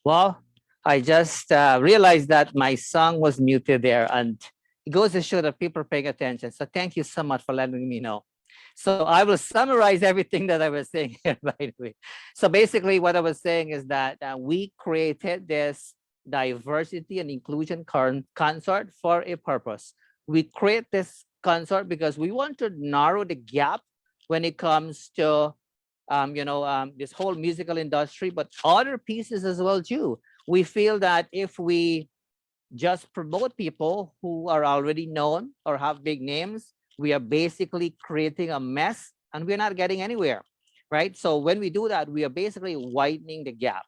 Well, I just realized that my song was muted there, and it goes to show that people are paying attention. So thank you so much for letting me know. So I will summarize everything that I was saying here, by the way. So basically, what I was saying is that we created this diversity and inclusion consort for a purpose. We create this consort because we want to narrow the gap when it comes to this whole musical industry, but other pieces as well too. We feel that if we just promote people who are already known or have big names, we are basically creating a mess and we're not getting anywhere, right? So when we do that, we are basically widening the gap.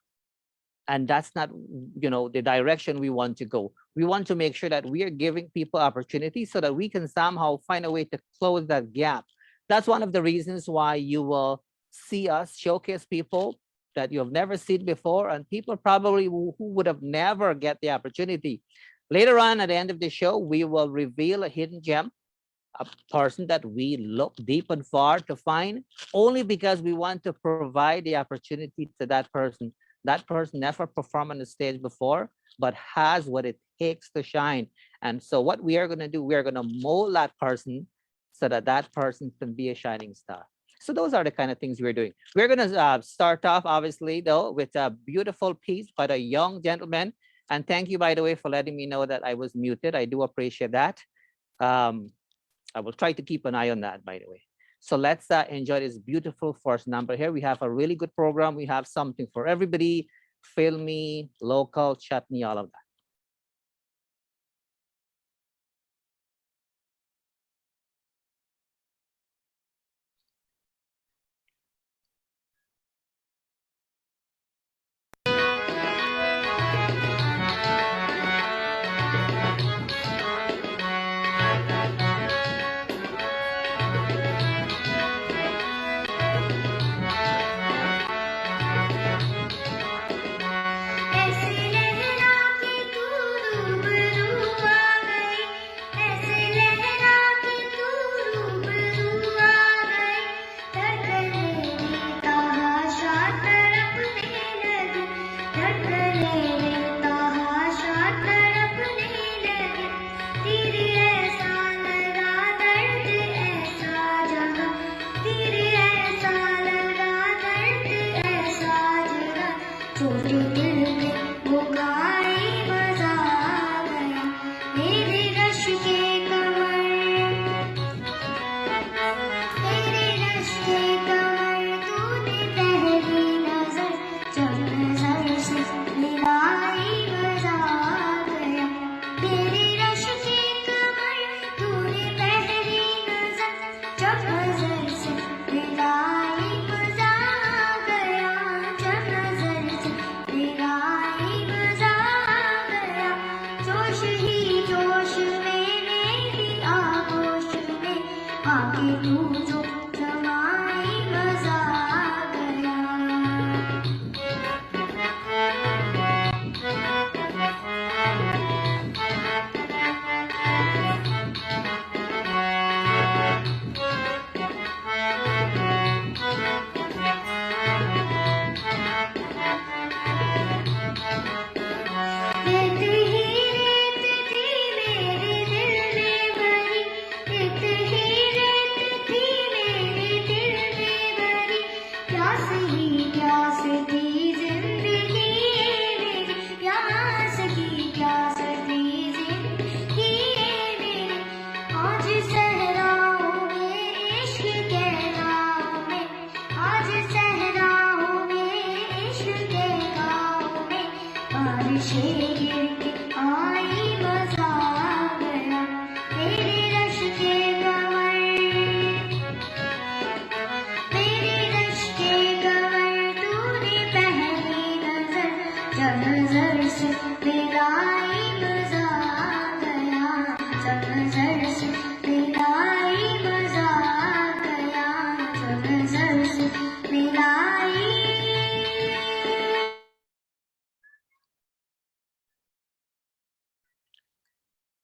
And that's not, the direction we want to go. We want to make sure that we are giving people opportunities so that we can somehow find a way to close that gap. That's one of the reasons why you will see us showcase people that you have never seen before, and people probably who would have never get the opportunity. Later on, at the end of the show, we will reveal a hidden gem, a person that we look deep and far to find, only because we want to provide the opportunity to that person. That person never performed on the stage before, but has what it takes to shine. And so what we are going to do, we are going to mold that person so that that person can be a shining star. So those are the kind of things we're doing. We're going to start off, obviously, though, with a beautiful piece by a young gentleman. And thank you, by the way, for letting me know that I was muted. I do appreciate that. I will try to keep an eye on that, by the way. So let's enjoy this beautiful first number here. We have a really good program. We have something for everybody, filmy, local, chutney, all of that.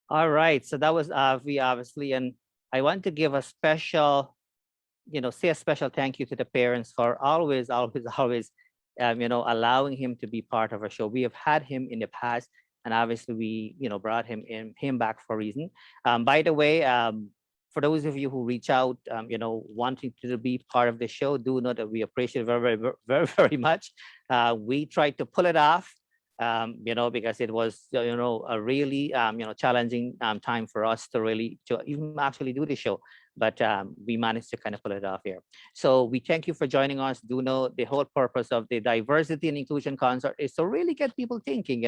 All right, so that was Avi, obviously, and I want to give a special, say a special thank you to the parents for always, always, always allowing him to be part of our show. We have had him in the past, and obviously we, brought him back for a reason. By the way, for those of you who reach out, wanting to be part of the show, do know that we appreciate it very, very, very, very much. We tried to pull it off, because it was, a really, challenging time for us to even actually do the show. But we managed to kind of pull it off here. So we thank you for joining us. Do know the whole purpose of the diversity and inclusion concert is to really get people thinking,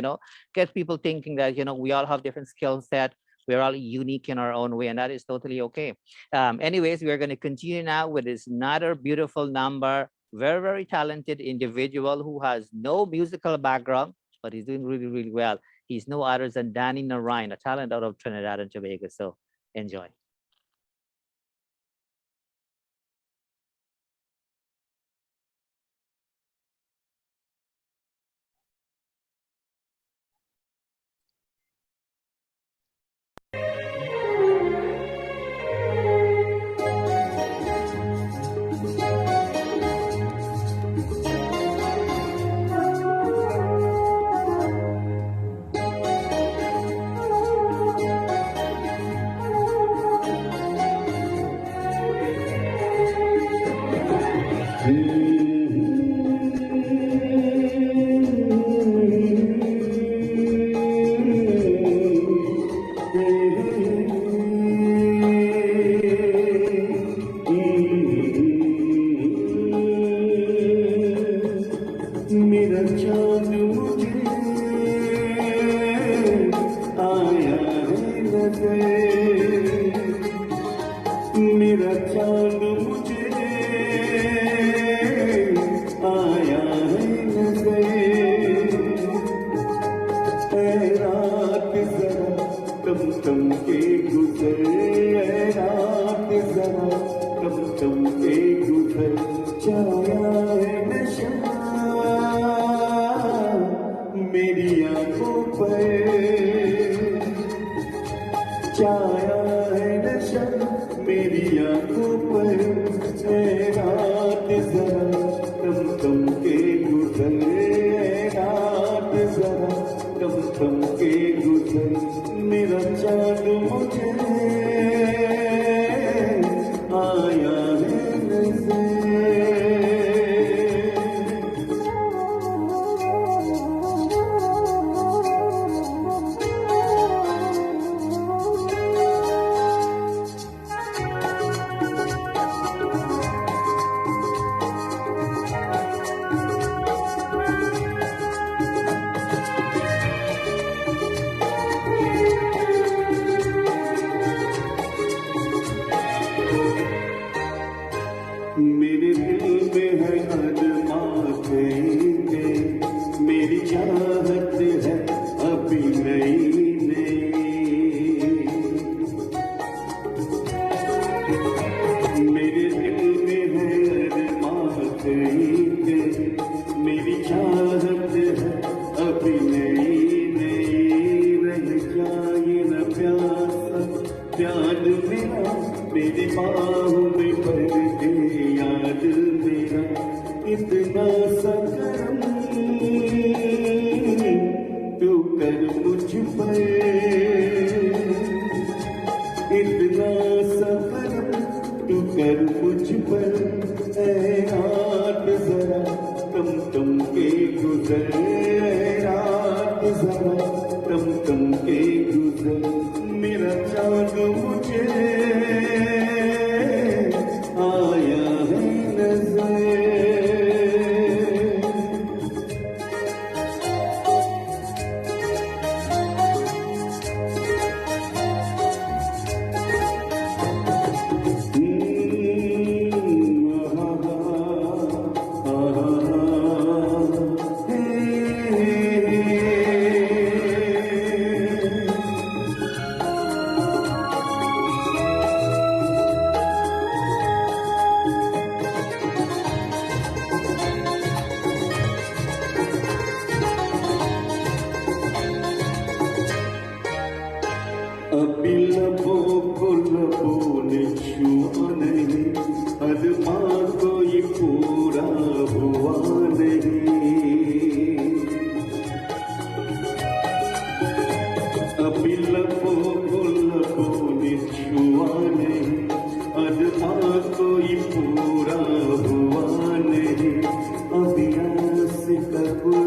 get people thinking that, we all have different skill set. We're all unique in our own way, and that is totally okay. Anyways, we're going to continue now with this another beautiful number. Very, very talented individual who has no musical background, but he's doing really, really well. He's no other than Narine, a talent out of Trinidad and Tobago. So enjoy.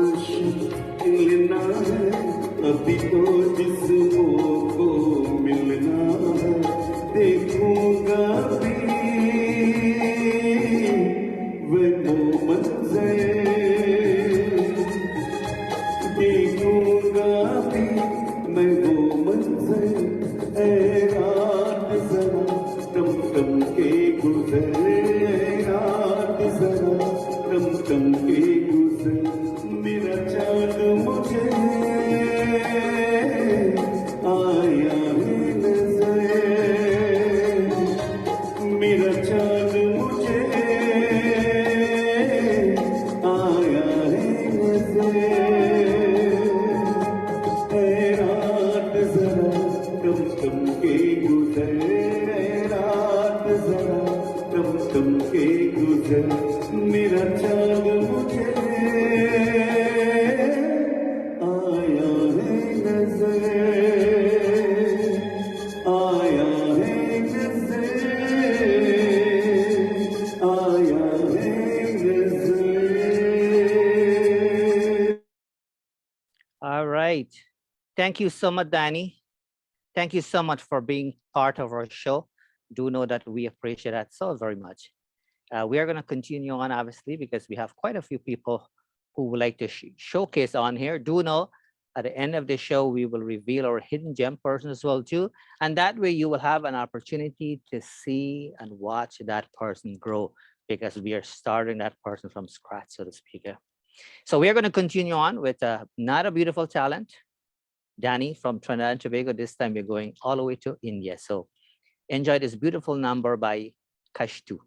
मिलना है अभी तो जिस्मों को मिलना है देखूंगा भी वो मंजर देखूंगा भी मैं वो मंजर ऐ रात जरा टम टम के गुजर रात जरा टम टम के गुजर मेरा चाँद मुझे आया है नजर मेरा चाँद मुझे आया है नजर ऐ रात जरा टम टम के गुजर ऐ रात जरा टम टम के गुजर मेरा चाँद मुझे आया है नजर आया है नजर आया है नजर All right. Thank you so much, Danny. Thank you so much for being part of our show. Do know that we appreciate that so very much. We are going to continue on, obviously, because we have quite a few people who would like to showcase on here. Do know at the end of the show, we will reveal our hidden gem person as well, too. And that way you will have an opportunity to see and watch that person grow because we are starting that person from scratch, so to speak. So we are going to continue on with not a beautiful talent, Danny from Trinidad and Tobago. This time we're going all the way to India. So enjoy this beautiful number by Kashtu.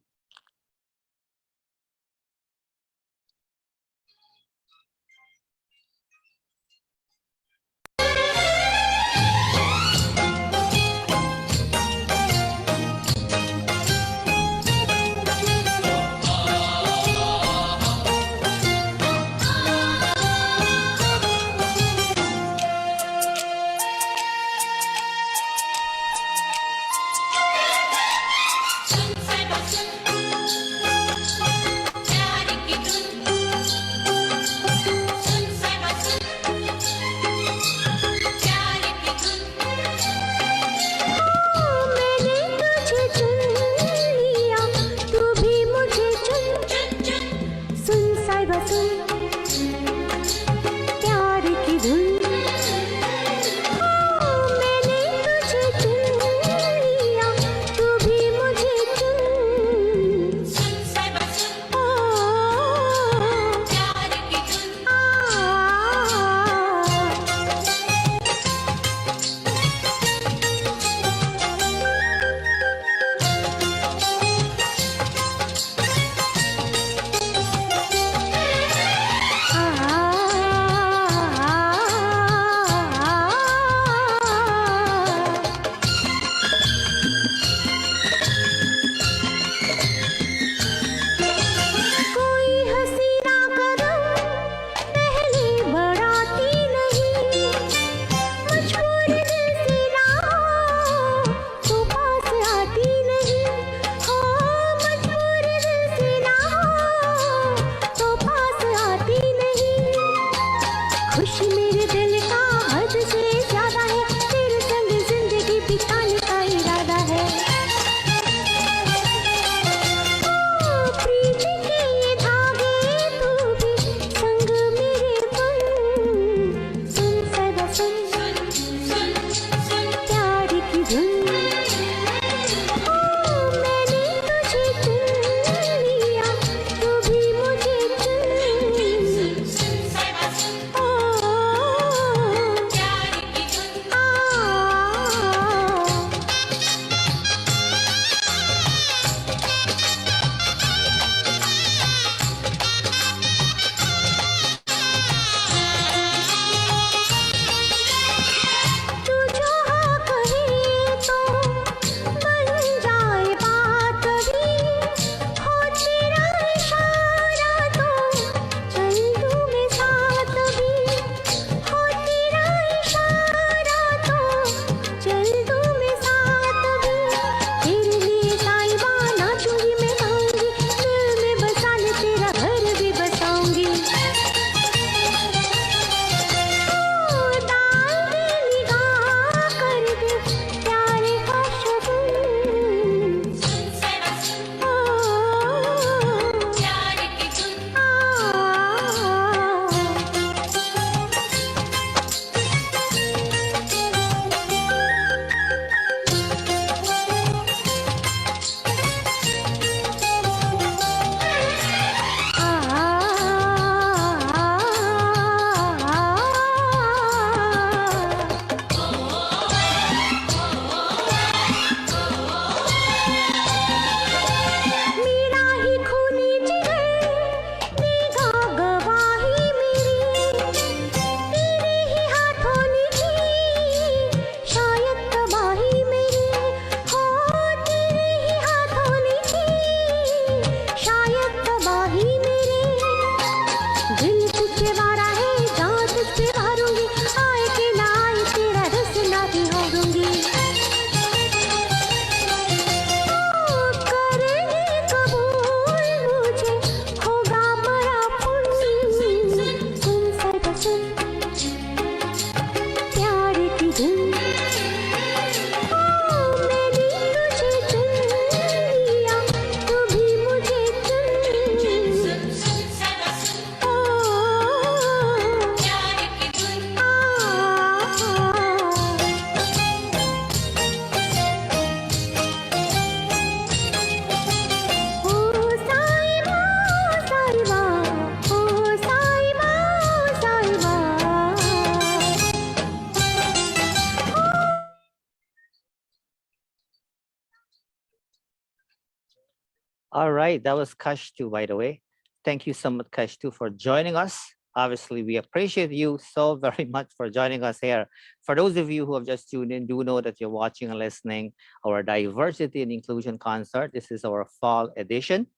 All right, that was Kashtu, by the way. Thank you so much, Kashtu, for joining us. Obviously, we appreciate you so very much for joining us here. For those of you who have just tuned in, do know that you're watching and listening our diversity and inclusion concert. This is our fall edition.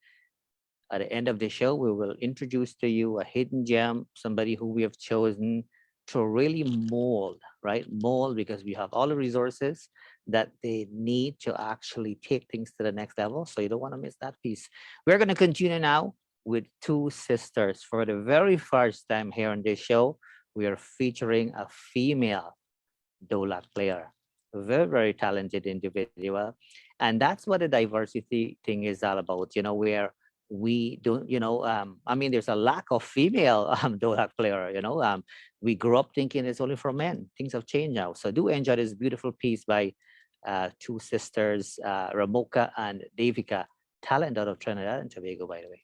At the end of the show, we will introduce to you a hidden gem, somebody who we have chosen to really mold, right? Mold because we have all the resources that they need to actually take things to the next level. So you don't want to miss that piece. We're going to continue now with two sisters. For the very first time here on this show, we are featuring a female Dolak player, a very, very talented individual. And that's what the diversity thing is all about, where we don't, I mean, there's a lack of female Dolak player, we grew up thinking it's only for men. Things have changed now. So do enjoy this beautiful piece by two sisters, Ramoka and Devika, talent out of Trinidad and Tobago, by the way.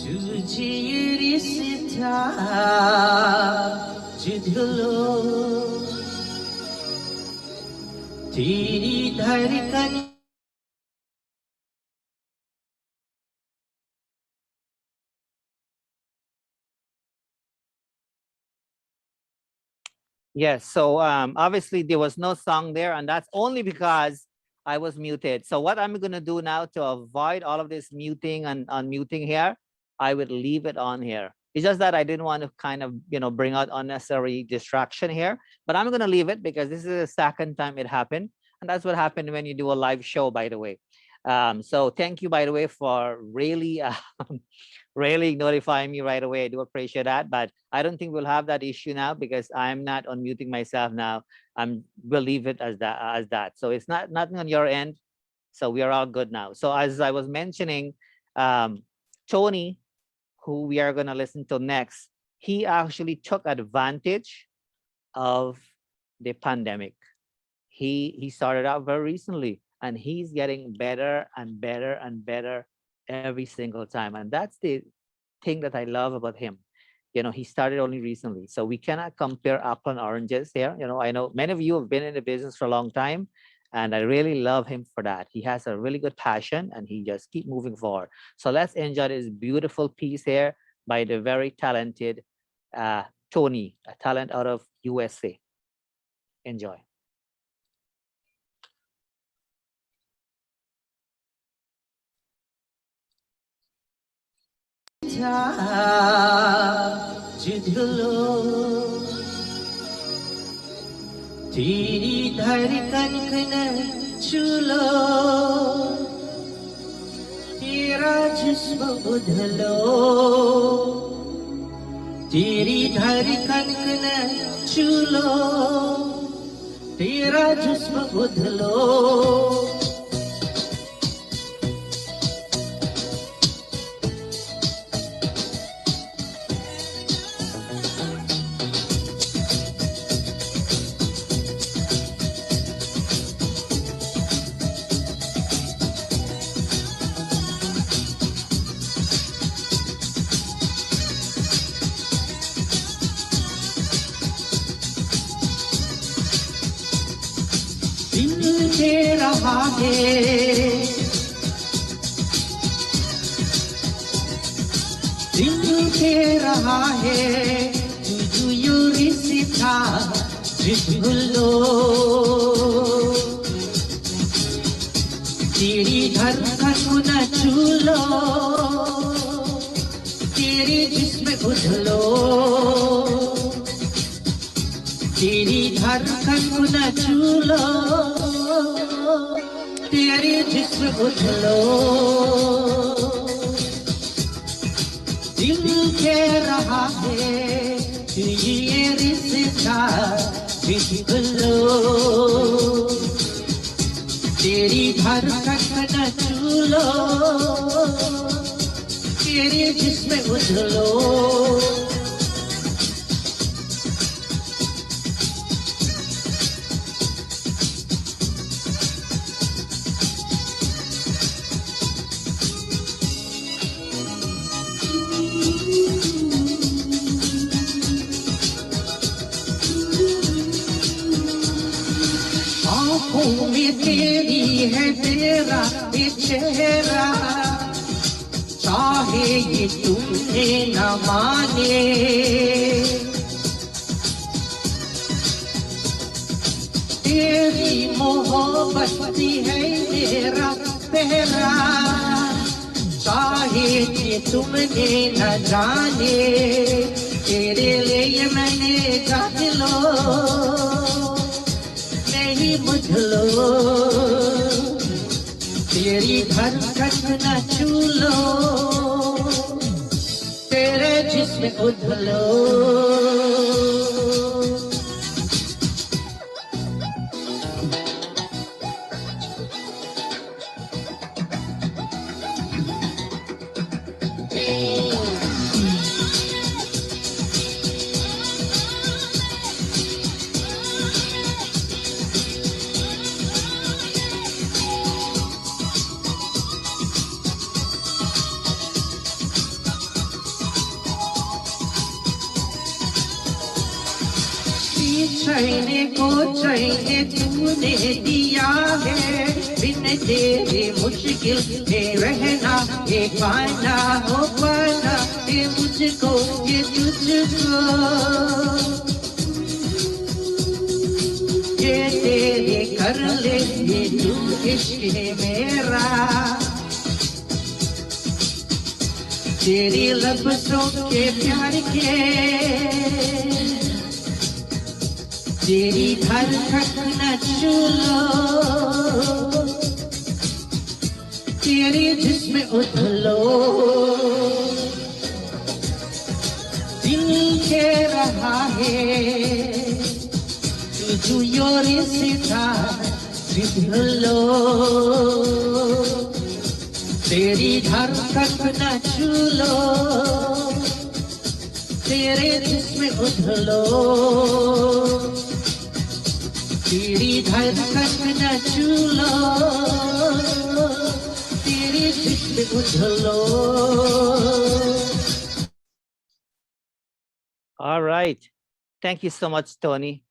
तुझे ये रिश्ता जिद लो तेरी धड़कन Yes, so obviously there was no song there, and that's only because I was muted. So what I'm gonna do now to avoid all of this muting and unmuting here, I would leave it on here. It's just that I didn't want to kind of, bring out unnecessary distraction here, but I'm gonna leave it because this is the second time it happened. And that's what happened when you do a live show, by the way. So thank you, by the way, for really really notifying me right away. I do appreciate that, but I don't think we'll have that issue now because I'm not unmuting myself now. We'll leave it as that. So it's nothing on your end. So we are all good now. So as I was mentioning, Tony, who we are gonna listen to next, he actually took advantage of the pandemic. He started out very recently, and he's getting better and better and better every single time, and that's the thing that I love about him. He started only recently, so we cannot compare apple and oranges here. I know many of you have been in the business for a long time, and I really love him for that. He has a really good passion, and he just keep moving forward. So let's enjoy this beautiful piece here by the very talented Tony, a talent out of USA. Enjoy. जिद लो तेरी धड़कन छू लो तेरा जिस्म बुझलो तेरी धड़कन छू लो तेरा जिस्म बुझलो रहा है दिल के रहा है तुझू रिश्ता जिलो तेरी धड़कन न छूलो तेरी जिस्म बुझलो तेरी धड़कन न छूलो तेरी जिस्म बुझलो दिल के रहा है ये रिश्ता जिलो तेरी धड़कन न छूलो तेरी जिस्म बुझलो आँखों में तेरी है तेरा ये चेहरा चाहे ये तुमने न माने तेरी मोहब्बत है मेरा पहरा चाहे ये तुमने न जाने तेरे लिए मैंने जान लो नहीं बुझलो तेरी धड़कन न छूलो तेरे जिस्म बुझलो चाहिए को चाहिए तूने दिया है बिन तेरे मुश्किल में रहना ये पाना हो पाना ये मुझको ये तुझको ये तेरे कर ले ये तू इश्क है मेरा तेरी लफ्ज़ों के प्यार के तेरी धड़कन न छूलो तेरे जिस्म उछलो दिल के रहा है तू योरी सीधा पिघलो तेरी धड़कन न छूलो तेरे जिस्म उछलो तेरी धड़कन न छूलो तेरे जिस्म उछलो. All right. Thank you so much, Tony.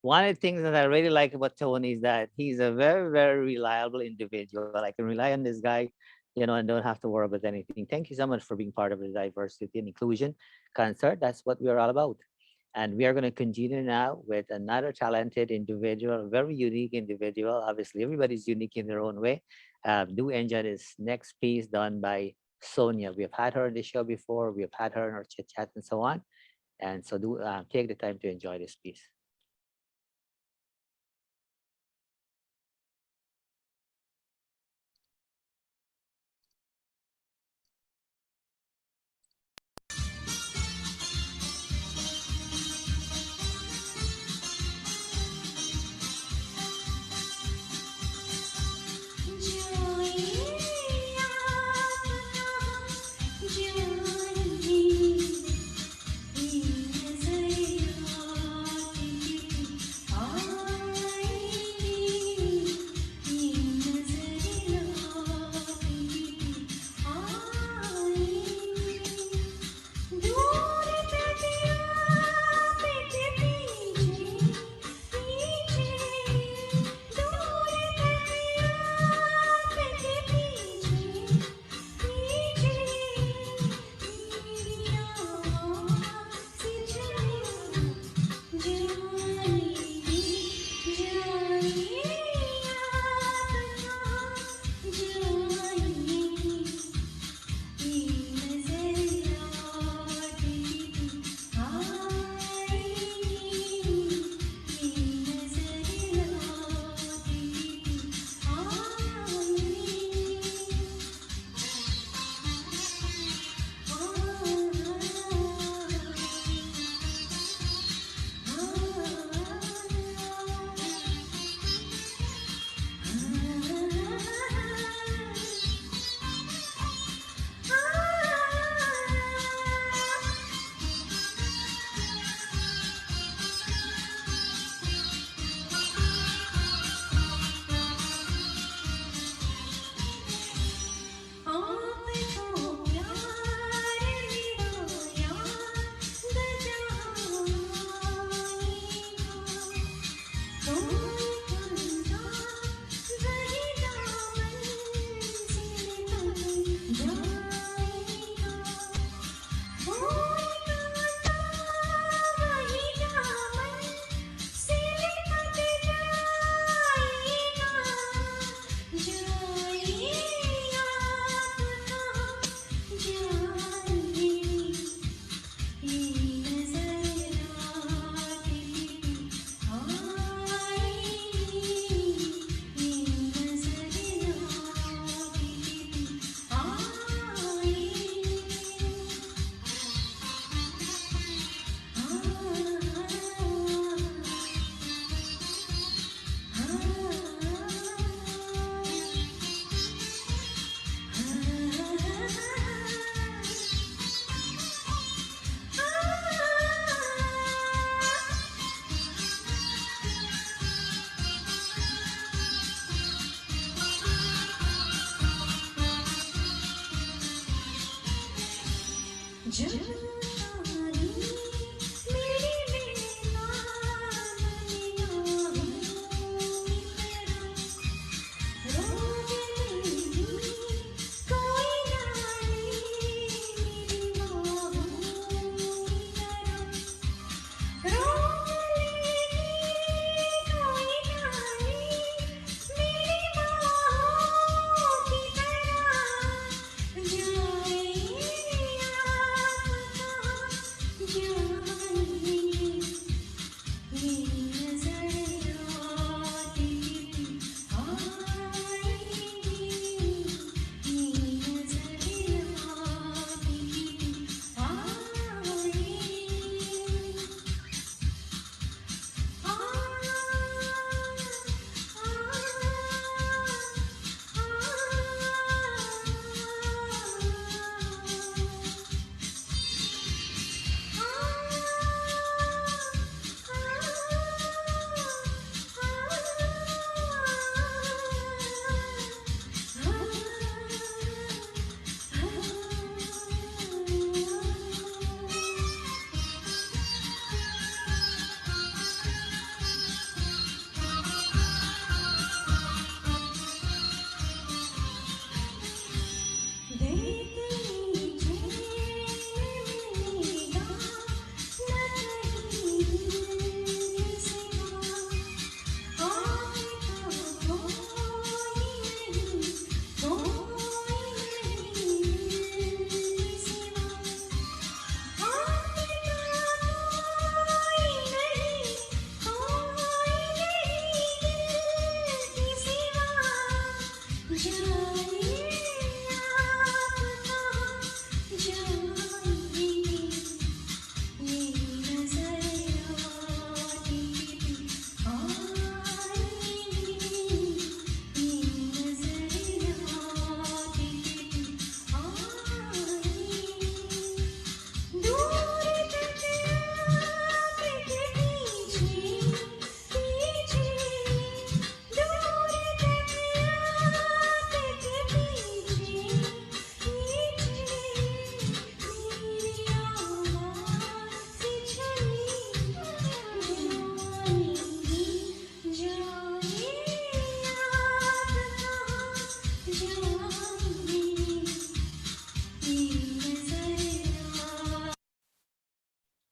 One of the things that I really like about Tony is that he's a very, very reliable individual. I can rely on this guy, and don't have to worry about anything. Thank you so much for being part of the diversity and inclusion concert. That's what we are all about. And we are going to continue now with another talented individual, a very unique individual. Obviously, everybody's unique in their own way. Do enjoy this next piece done by Sonia. We have had her on the show before. We have had her in our chit chat and so on. And so do take the time to enjoy this piece.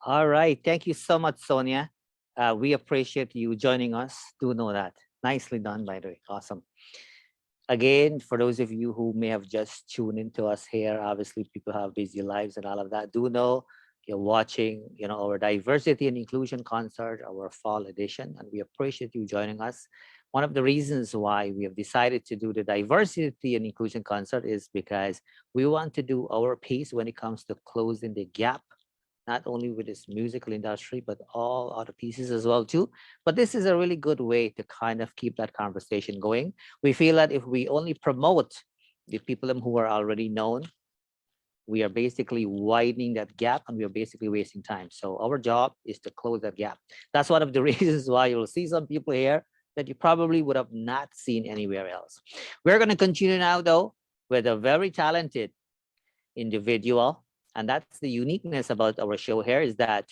All right. Thank you so much, Sonia. We appreciate you joining us. Do know that. Nicely done, by the way. Awesome. Again, for those of you who may have just tuned into us here, obviously people have busy lives and all of that. Do know you're watching, our diversity and inclusion concert, our fall edition, and we appreciate you joining us. One of the reasons why we have decided to do the diversity and inclusion concert is because we want to do our piece when it comes to closing the gap, not only with this musical industry, but all other pieces as well too. But this is a really good way to kind of keep that conversation going. We feel that if we only promote the people who are already known, we are basically widening that gap and we are basically wasting time. So our job is to close that gap. That's one of the reasons why you'll see some people here that you probably would have not seen anywhere else. We're going to continue now though with a very talented individual. And that's the uniqueness about our show here, is that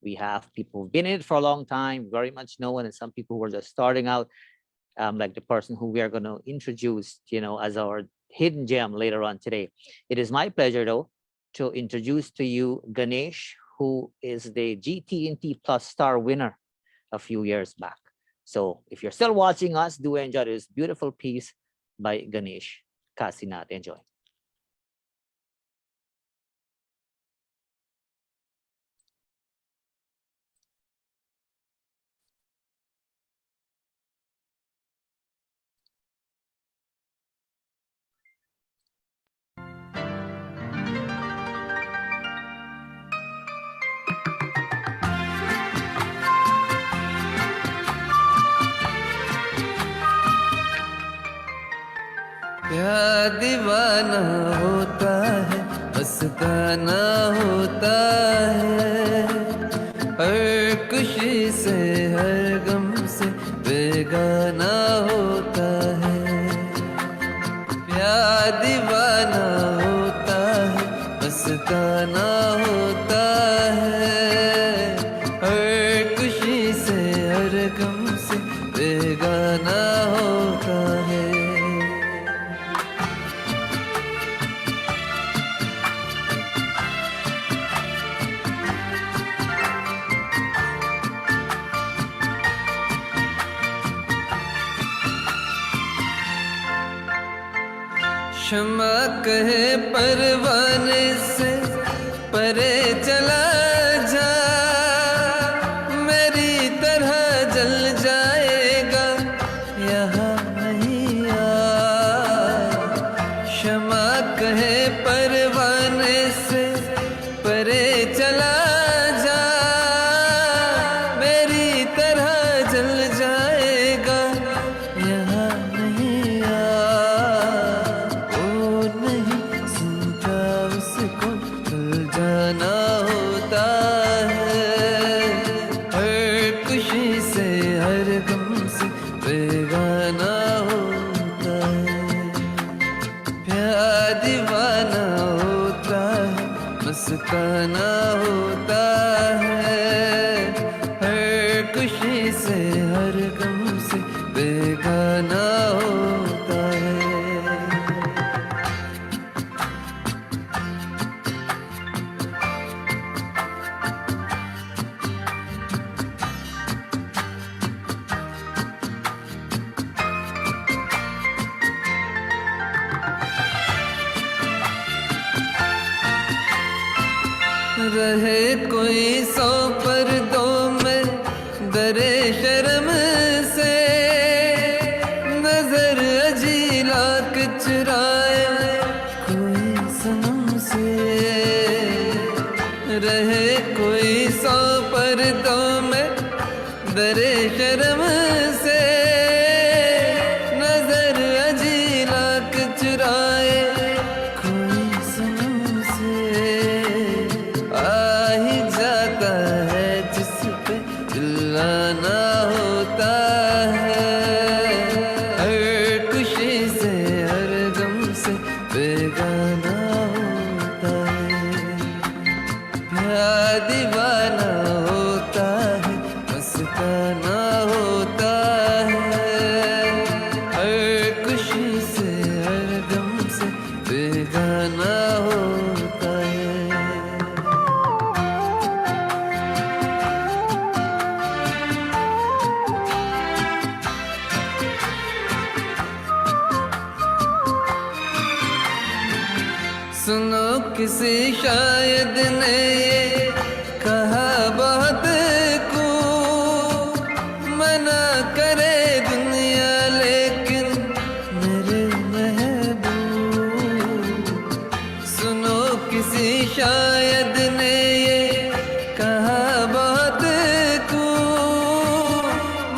we have people who've been in it for a long time, very much known, and some people who are just starting out, like the person who we are going to introduce, as our hidden gem later on today. It is my pleasure, though, to introduce to you Ganesh, who is the GT&T Plus Star winner a few years back. So if you're still watching us, do enjoy this beautiful piece by Ganesh Kasinath. Enjoy. प्यार दीवाना होता है, मस्ताना होता है, हर खुशी से हर गम से बेगाना होता है। प्यार दीवाना होता है, मस्ताना होता है, हर खुशी से हर गम से बेगाना होता है। क्षमा कहे परवाने से परे चला जा, मेरी तरह जल जाएगा यहाँ नहीं आ। क्षमा कहे परवाने से परे चला जा, मेरी तरह जल जाएगा यहाँ नहीं आ। जाना होता है, हर खुशी से हर गम से बेगाना होता है। प्यार दीवाना होता है, मस्ताना होता है, हर खुशी से हर गम से बेगाना होता है। रहे कोई 100 पर्दों में डरे शर्म से, नजर अजी लाख चुराए कोई सनम से। रहे कोई 100 पर्दों में डरे शर्म से, नजर अजी लाख चुराए कोई सनम से। आ ही जाता है जिस पे चिल्लाना होता है, हर खुशी से हर गम से बेगाना होता है। प्यार दीवाना होता है, मस्ताना होता है, हर खुशी से हर गम से बेगाना होता है। किसी शायद ने ये कहा बहुत को मना करे दुनिया, लेकिन मेरे महबूब सुनो किसी शायद ने ये कहा बहुत को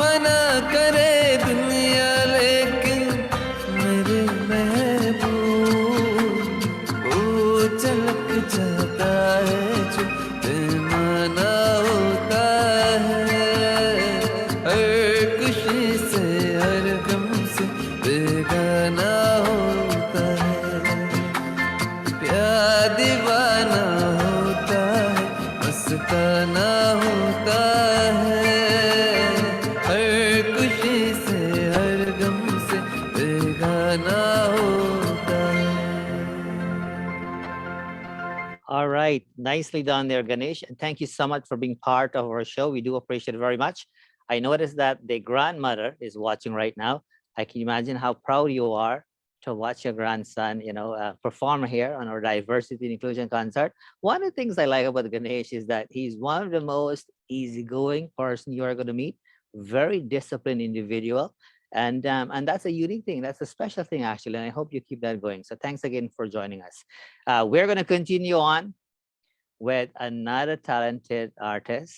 मना करे दुनिया, लेकिन मेरे महबूब वो चलक जाता है जो बेमाना होता है, हर खुशी से हर गम से बेगाना होता है, प्यार दीवाना होता है, मस्ताना होता है, हर खुशी से हर गम से बेगाना होता है। All right, nicely done there, Ganesh. And thank you so much for being part of our show. We do appreciate it very much. I noticed that the grandmother is watching right now. I can imagine how proud you are to watch your grandson, perform here on our diversity and inclusion concert. One of the things I like about Ganesh is that he's one of the most easygoing person you are going to meet. Very disciplined individual, and that's a unique thing. That's a special thing, actually. And I hope you keep that going. So thanks again for joining us. We're going to continue on with another talented artist.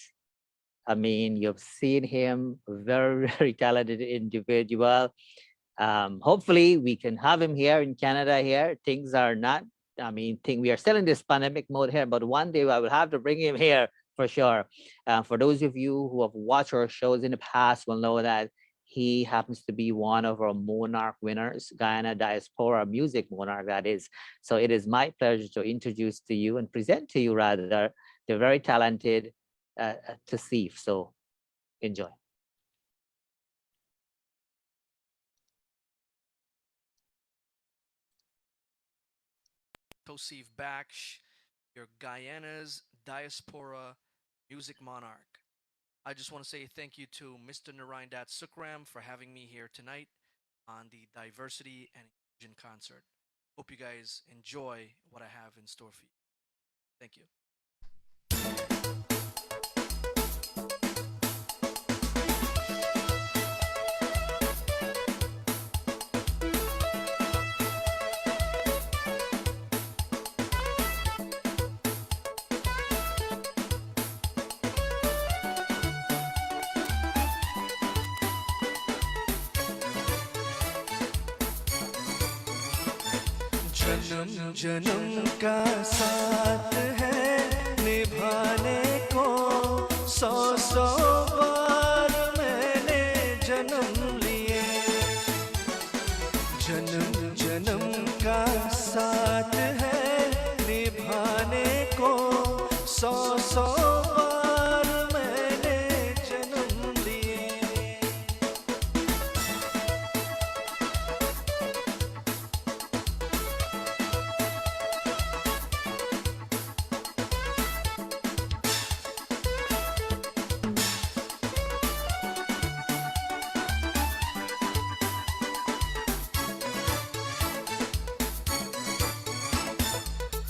I mean, you've seen him, very, very talented individual. Hopefully we can have him here in Canada here. Things are not, we are still in this pandemic mode here, but one day I will have to bring him here for sure. For those of you who have watched our shows in the past will know that he happens to be one of our Monarch winners, Guyana Diaspora Music Monarch, that is. So it is my pleasure to introduce to you and present to you rather the very talented Tasif. So enjoy. Tosif Baksh, your Guyana's Diaspora Music Monarch. I just want to say thank you to Mr. Narine Sookram for having me here tonight on the Diversity and Inclusion Concert. Hope you guys enjoy what I have in store for you. Thank you. जन्म जन्म का साथ है निभाने को, सौ सौ बार मैंने जन्म लिए। जन्म जन्म का साथ है निभाने को, सौ सौ बार मैंने जन्म लिए।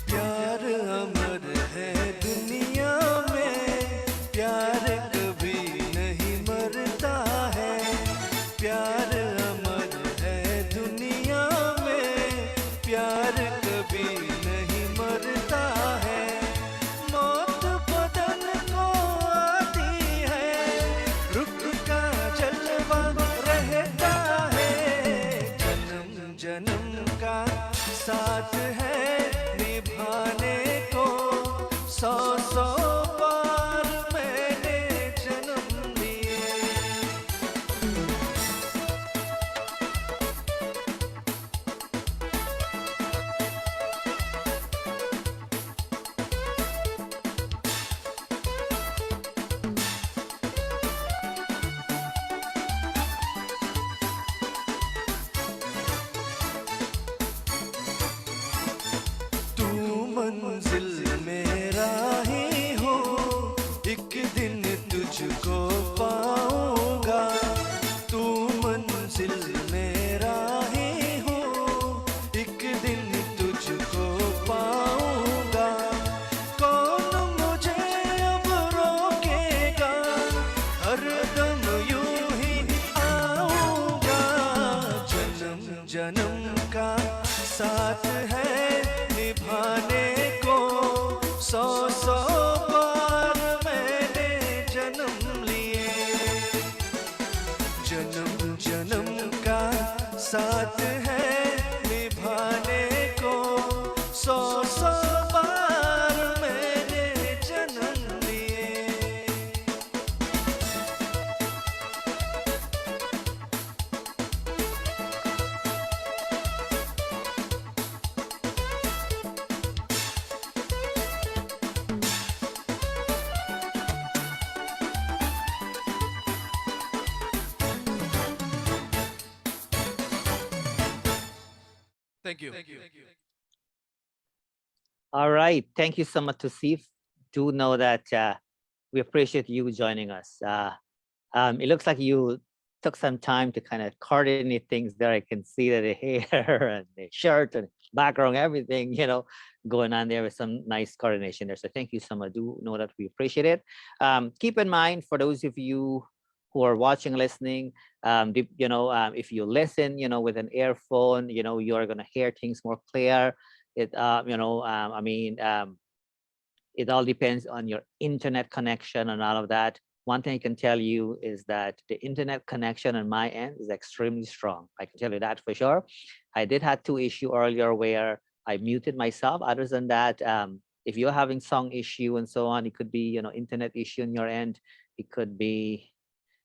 प्यार अमर है दुनिया में, प्यार कभी नहीं मरता है। प्यार अमर है दुनिया में, प्यार कभी नहीं मरता है। मौत बदन को आती है, रुख का जलवा रहता है। जन्म जन्म का साथ है निभाने को, सौ सौ बार मैंने जन्म लिए। तू मंजिल मेरा ही हो, एक दिन तुझको पाऊंगा। तू मंजिल मेरा ही हो, एक दिन तुझको पाऊंगा। साथ है निभाने को, सौ सौ बार मैंने जन्म लिए। Thank you. All right. Thank you so much to Sif. Do know that we appreciate you joining us. It looks like you took some time to kind of coordinate things there. I can see that the hair and the shirt and background, everything, going on there with some nice coordination there. So thank you so much. Do know that we appreciate it. Keep in mind, for those of you who are watching, listening, if you listen, with an earphone, you're going to hear things more clear. It, it all depends on your internet connection and all of that. One thing I can tell you is that the internet connection on my end is extremely strong. I can tell you that for sure. I did have 2 issues earlier where I muted myself. Other than that, if you're having song issue and so on, it could be, internet issue on your end. It could be,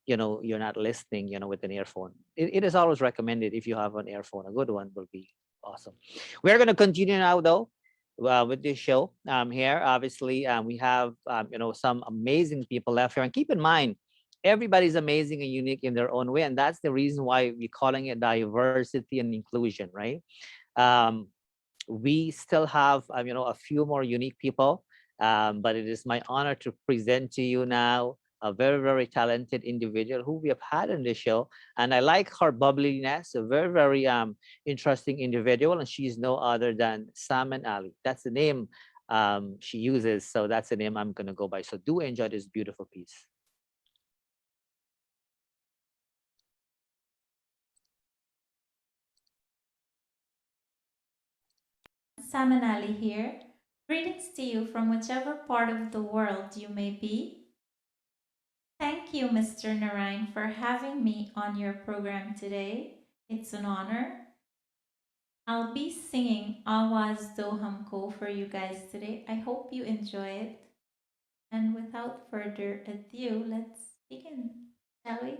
you're not listening, with an earphone. It is always recommended if you have an earphone. A good one will be awesome. We're going to continue now, though, with this show here. Obviously, we have, some amazing people left here. And keep in mind, everybody's amazing and unique in their own way. And that's the reason why we're calling it diversity and inclusion, right? We still have, a few more unique people, but it is my honor to present to you now a very, very talented individual who we have had on the show. And I like her bubbliness, a very, very interesting individual. And she's no other than Salman Ali. That's the name she uses. So that's the name I'm going to go by. So do enjoy this beautiful piece. Salman Ali here. Greetings to you from whichever part of the world you may be. Thank you, Mr. Narine, for having me on your program today. It's an honor. I'll be singing Awaz Do Humko for you guys today. I hope you enjoy it. And without further ado, let's begin, shall we?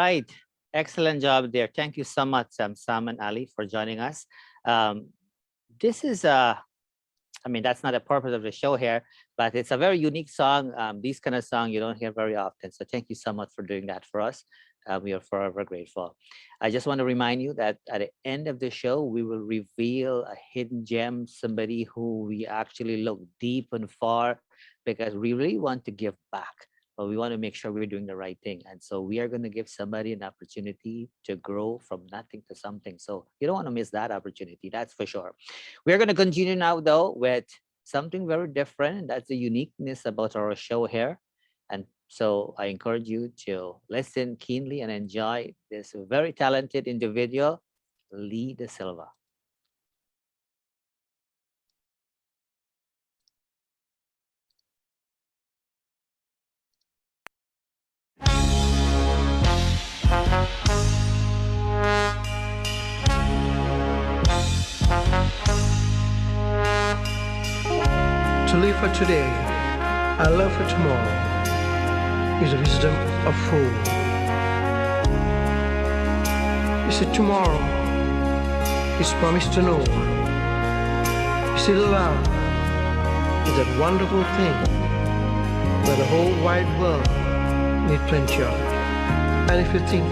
right. Excellent job there. Thank you so much, Sam and Ali, for joining us. Um, this is I mean, that's not the purpose of the show here, but it's a very unique song. These kind of song you don't hear very often. So thank you so much for doing that for us. We are forever grateful. I just want to remind you that at the end of the show, we will reveal a hidden gem, somebody who we actually look deep and far because we really want to give back. But we want to make sure we're doing the right thing. And so we are going to give somebody an opportunity to grow from nothing to something. So you don't want to miss that opportunity. That's for sure. We're going to continue now, though, with something very different. And that's the uniqueness about our show here. And so I encourage you to listen keenly and enjoy this very talented individual, Lee De Silva. To live for today, I love for tomorrow, is the wisdom of fool. Is it tomorrow? Is promised to know. Is it love? Is that wonderful thing where the whole wide world need plenty of. And if you think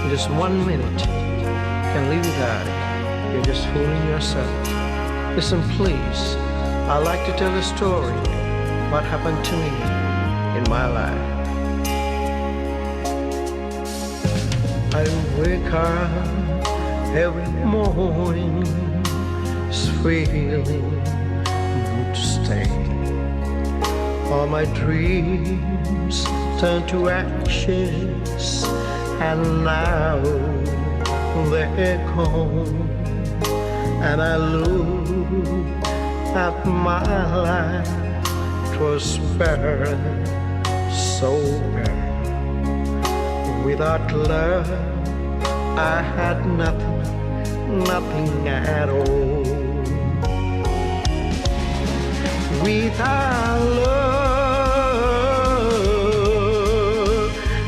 in just 1 minute can live without it, you're just fooling yourself. Listen, please. I like to tell a story what happened to me in my life. I wake up every morning, is feeling good to stay. All my dreams turn to ashes, and now they're gone. And I look at my life, 'twas bare, so bare. Without love, I had nothing, nothing at all. Without love,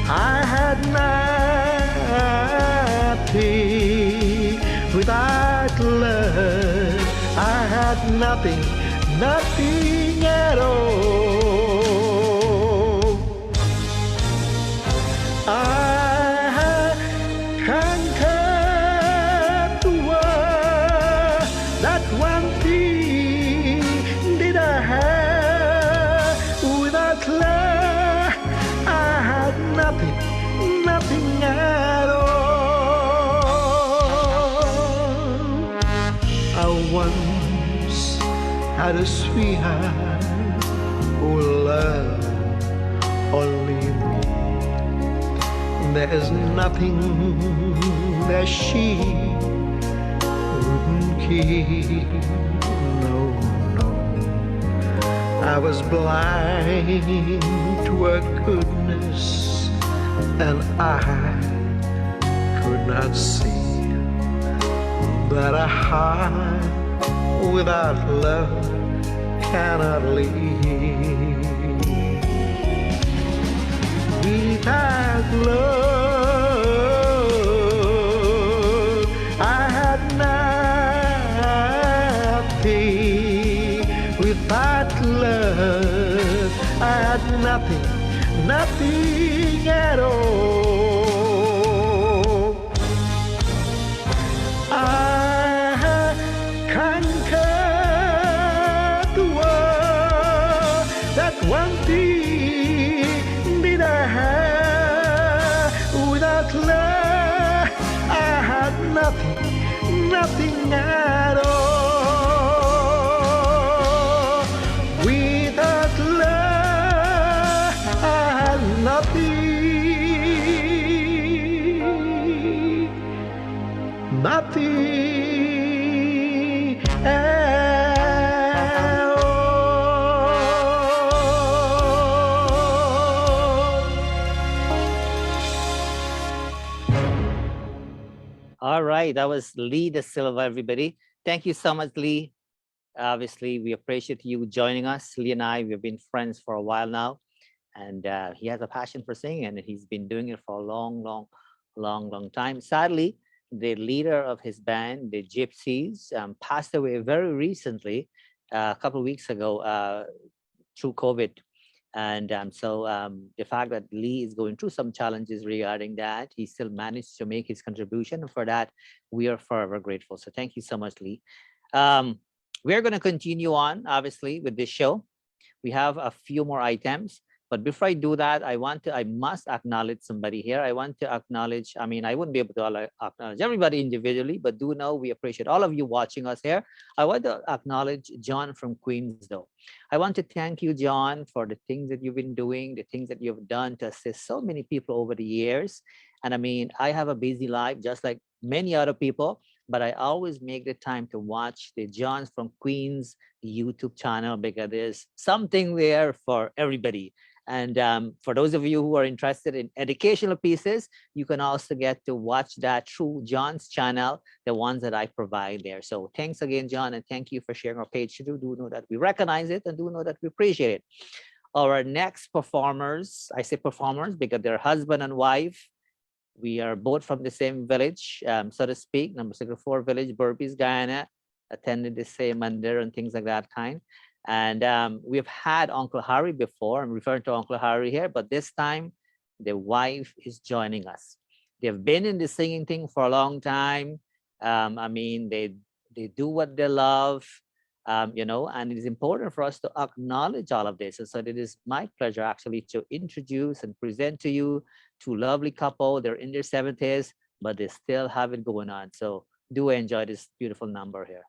I had nothing. Without love, I had nothing, nothing at all. I conquered the world, that one thing did I have. Without love, I had nothing, nothing at all. I once had a sweetheart who loved only me. There's nothing that she wouldn't keep. No, no. I was blind to her goodness, and I could not see that a heart without love cannot live. Without love, I had nothing. Without love, I had nothing, nothing at all. I conquered the world, that one thing did I have. Without love, I had nothing, nothing at all. Without love, I had nothing, nothing at all. All right, that was Lee De Silva, everybody. Thank you so much, Lee. Obviously, we appreciate you joining us. Lee and I, we've been friends for a while now, and he has a passion for singing, and he's been doing it for a long, long, long time. Sadly, the leader of his band, the Gypsies, passed away very recently, a couple of weeks ago, through COVID. And the fact that Lee is going through some challenges regarding that, he still managed to make his contribution. And for that, we are forever grateful. So thank you so much, Lee. We're going to continue on, obviously, with this show. We have a few more items. But before I do that, I must acknowledge somebody here. I want to acknowledge, I mean, I wouldn't be able to acknowledge everybody individually, but do know we appreciate all of you watching us here. I want to acknowledge John from Queens, though. I want to thank you, John, for the things that you've been doing, the things that you've done to assist so many people over the years. And I mean, I have a busy life, just like many other people, but I always make the time to watch the Johns from Queens YouTube channel because there's something there for everybody. And for those of you who are interested in educational pieces, you can also get to watch that through John's channel, the ones that I provide there. So thanks again, John, and thank you for sharing our page. Do know that we recognize it and do know that we appreciate it. Our next performers, I say performers because they're husband and wife. We are both from the same village, so to speak, number 64 village, Burpees, Guyana, attended the same mandir and things like that kind. And we've had Uncle Harry before. I'm referring to Uncle Harry here, but this time the wife is joining us. They've been in the singing thing for a long time. I mean, they do what they love, you know, and it is important for us to acknowledge all of this. And so it is my pleasure actually to introduce and present to you two lovely couple. They're in their 70s, but they still have it going on. So do enjoy this beautiful number here.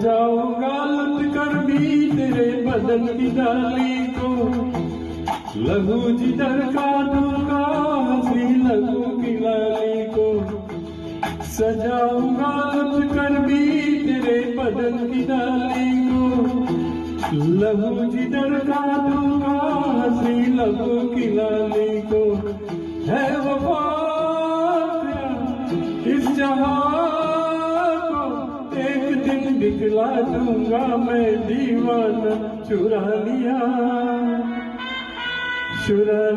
सजाऊंगा लुट कर भी तेरे बदन की डाली को, लहू जिधर का दूंगा हंसी लहू की लाली को, सजाऊंगा लुट कर भी तेरे बदन की डाली को, लहू जिधर का दूंगा हंसी लहू की लाली को, है वफा इस जहां को एक दिन दिखला दूंगा मैं, दीवाना चुरा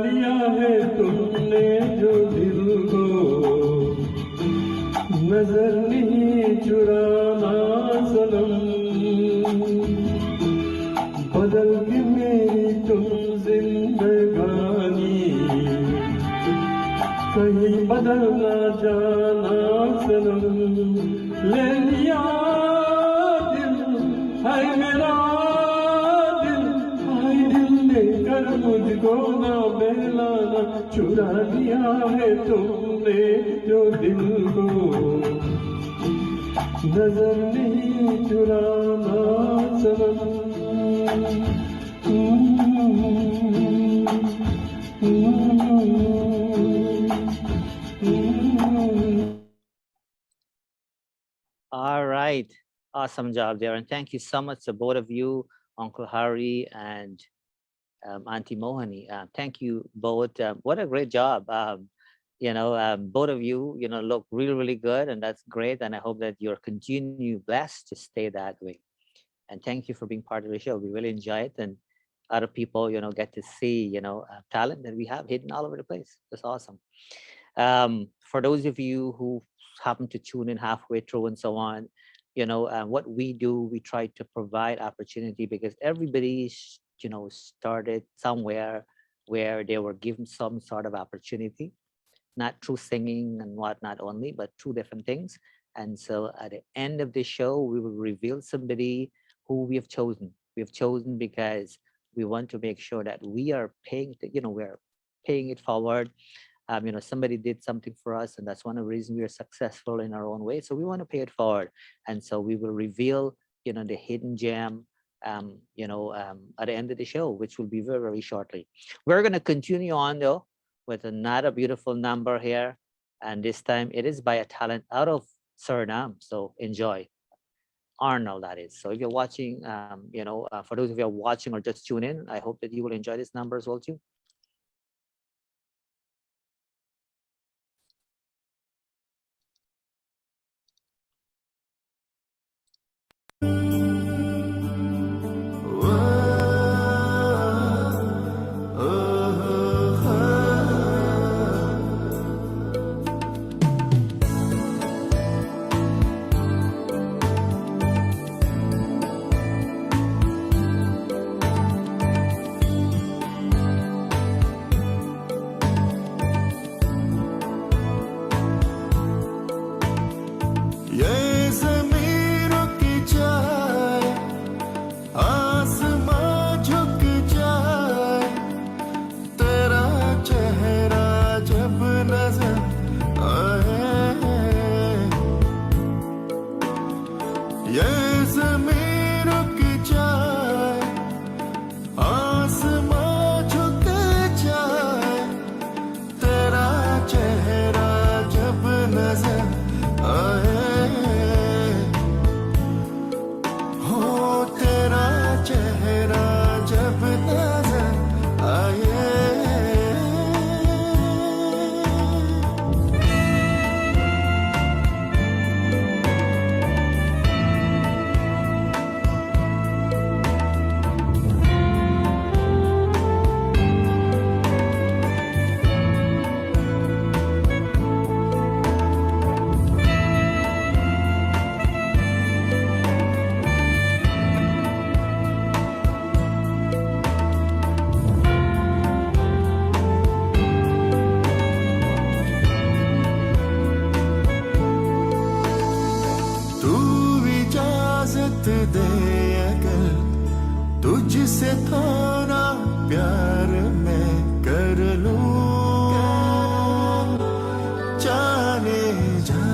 लिया है तुमने जो दिल को, नजर नहीं चुराना सनम, बदल के मेरी तुम जिंदगानी, कहीं बदल ना जाना सनम, ले लिया दिल है मेरा दिल, हाय दिल लेकर मुझको ना बहलाना, चुरा लिया है तुमने जो दिल को, नजर नहीं चुराना सनम। All right. Awesome job there. And thank you so much to both of you, Uncle Hari and Auntie Mohani. Thank you both. What a great job. Both of you, look really, really good. And that's great. And I hope that you're continue blessed to stay that way. And thank you for being part of the show. We really enjoy it. And other people, get to see, talent that we have hidden all over the place. That's awesome. For those of you who happen to tune in halfway through and so on, what we do, we try to provide opportunity because everybody, started somewhere where they were given some sort of opportunity, not through singing and whatnot only, but through different things. And so at the end of the show, we will reveal somebody who we have chosen. We have chosen because we want to make sure that we are paying, we're paying it forward. Somebody did something for us, and that's one of the reasons we are successful in our own way. So we want to pay it forward. And so we will reveal, the hidden gem, at the end of the show, which will be very, very shortly. We're going to continue on though with another beautiful number here. And this time it is by a talent out of Suriname. So enjoy. Arnold, that is. So if you're watching, for those of you who are watching or just tune in, I hope that you will enjoy this number as well too. तुझसे थोड़ा प्यार मैं कर लूं, जाने जा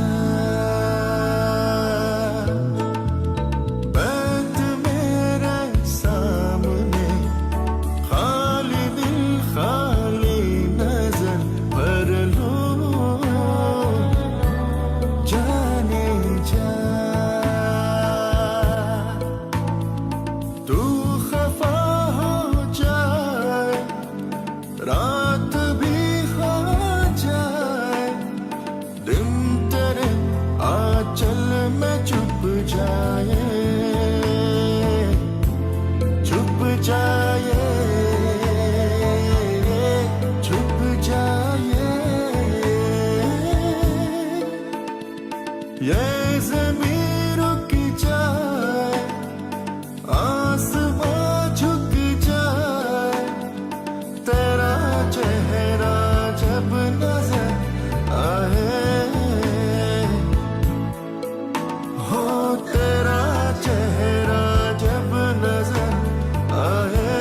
ये ज़मीं रुक जाए, आसमां झुक जाए, तेरा चेहरा जब नजर आए, हो तेरा चेहरा जब नजर आए।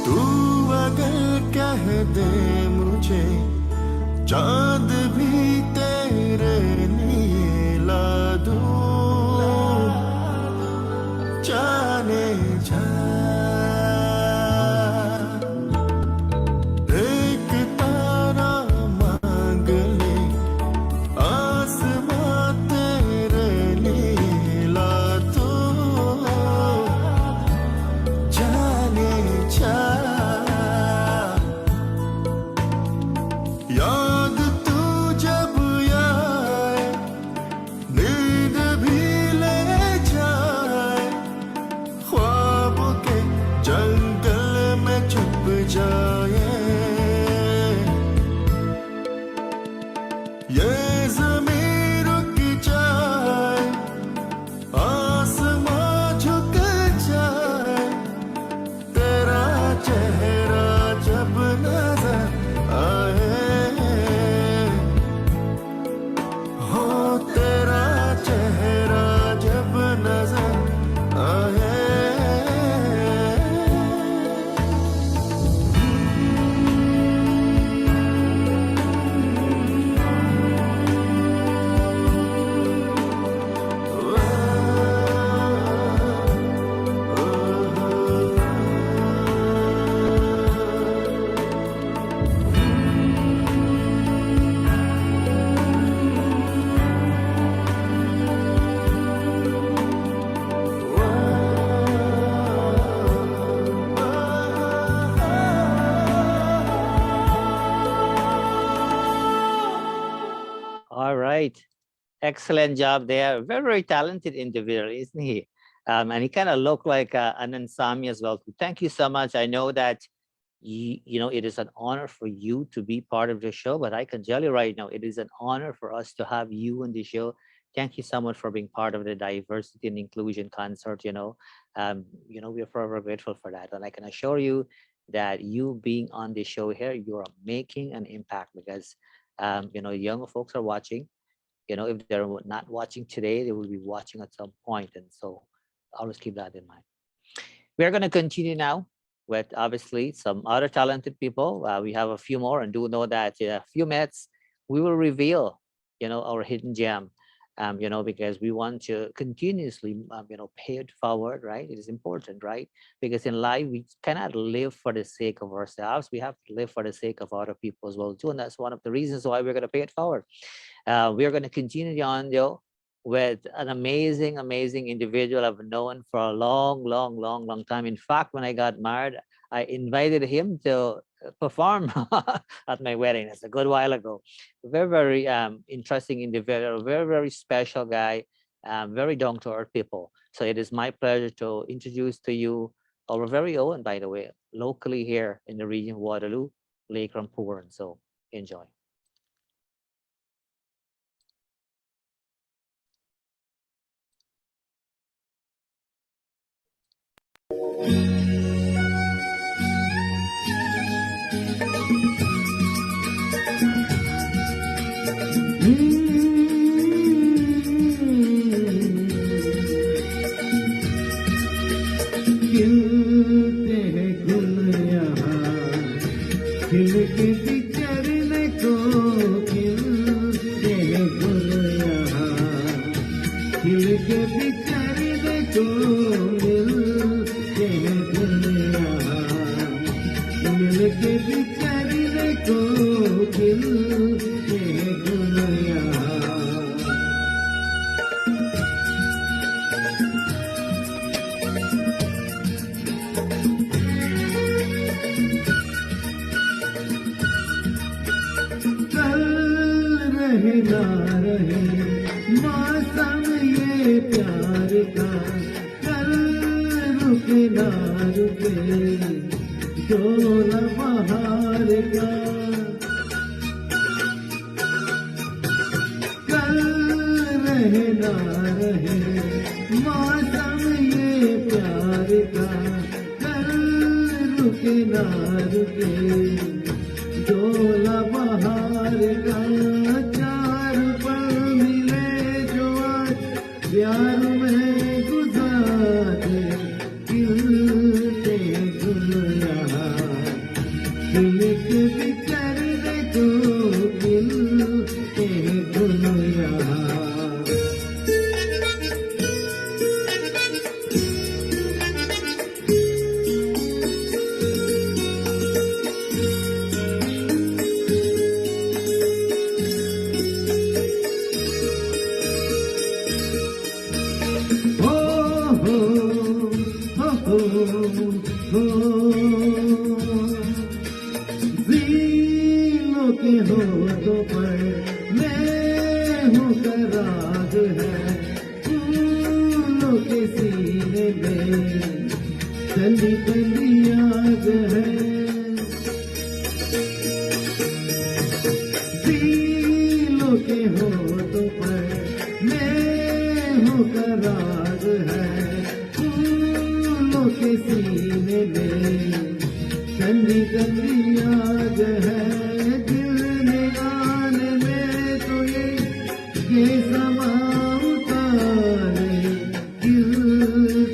तू अगर कह दे मुझे, चांद भी तेरे लिए ला दूं, जाने जा। एक तारा मांग ले, आसमां तेरे लिए ला दूं, जाने जा। याद तू जब आए, नींद भी ले जाए, ख्वाब के जंगल में छुप जाए, ये ज़मीं रुक जाए, आसमां झुक जाए, तेरा चेहरा जब नजर आए, हो तेरा चेहरा जब नजर आए। All right. Excellent job there. Very, very talented individual, isn't he? And he kind of looked like an Ansami as well. Thank you so much. I know that it is an honor for you to be part of the show, but I can tell you right now, it is an honor for us to have you on the show. Thank you so much for being part of the diversity and inclusion concert. We are forever grateful for that. And I can assure you that you being on the show here, you are making an impact because, young folks are watching. If they're not watching today, they will be watching at some point. And so always keep that in mind. We're going to continue now with obviously some other talented people. We have a few more, and do know that in a few minutes we will reveal, our hidden gem. Because we want to continuously, pay it forward, right? It is important, right? Because in life, we cannot live for the sake of ourselves. We have to live for the sake of other people as well, too. And that's one of the reasons why we're going to pay it forward. We're going to continue on, with an amazing, amazing individual I've known for a long, long, long, long time. In fact, when I got married, I invited him to perform at my wedding. That's a good while ago. Very, very interesting individual, very, very special guy, very down to earth people. So it is my pleasure to introduce to you our very own, by the way, locally here in the region of Waterloo, Lake Rampuran. So enjoy. खिलते हैं गुल यहाँ, खिलके बिछड़ने को खिलते हैं गुल यहाँ, खिलके बिछड़ने को मिलते हैं गुल यहाँ, मिलके बिछड़ने को मिलते दुनिया कल रहे ना रहे मौसम ये प्यार का कल रुके ना रुके डोला बहार का कल रहे ना रहे मौसम ये प्यार का कल रुके ना रुके डोला बहार का चार पल मिले जो आज प्यार में गुजारे खिलते दुनिया दिल के बिछड़ने को मिलते दुनिया जीनों के होठों पर मैं हूँ कराग है फूलों के सीने में ठंडी ठंडी आग है जीनों के होठों पर मैं हूँ कराग है फूलों के सीने में ठंडी ठंडी आग है दिल ने आने में तो ये समा उतारे दिल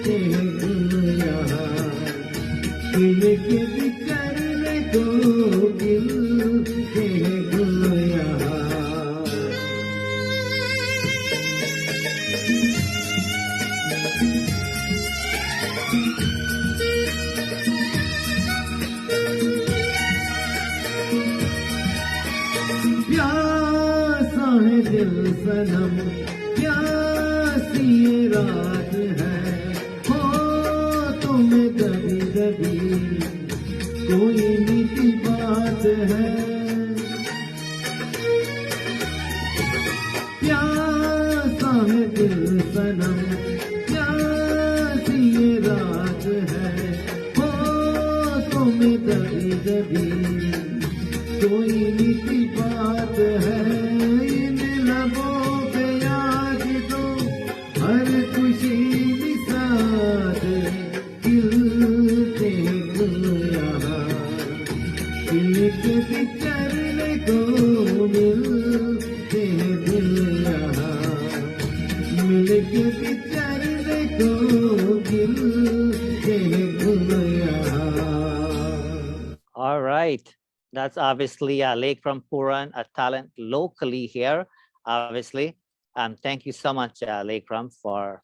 के दुनिया दिल के बिछड़ने को दिल के दुनिया प्यासा है दिल सनम प्यासी ये रात है हो तुम्हें कभी कभी कोई मीठी बात है प्यासा है दिल सनम प्यासी ये रात है हो तुम्हें कभी कभी कोई मीठी बात है इन लबों पे आज तो हर खुशी निसार खिलते दुनिया दिल के बिछड़ने को मिलते दुनिया मिल के बिछड़ने को मिलते दुनिया All right. That's obviously Lake from Puran, a talent locally here, obviously. Thank you so much, Lake from, for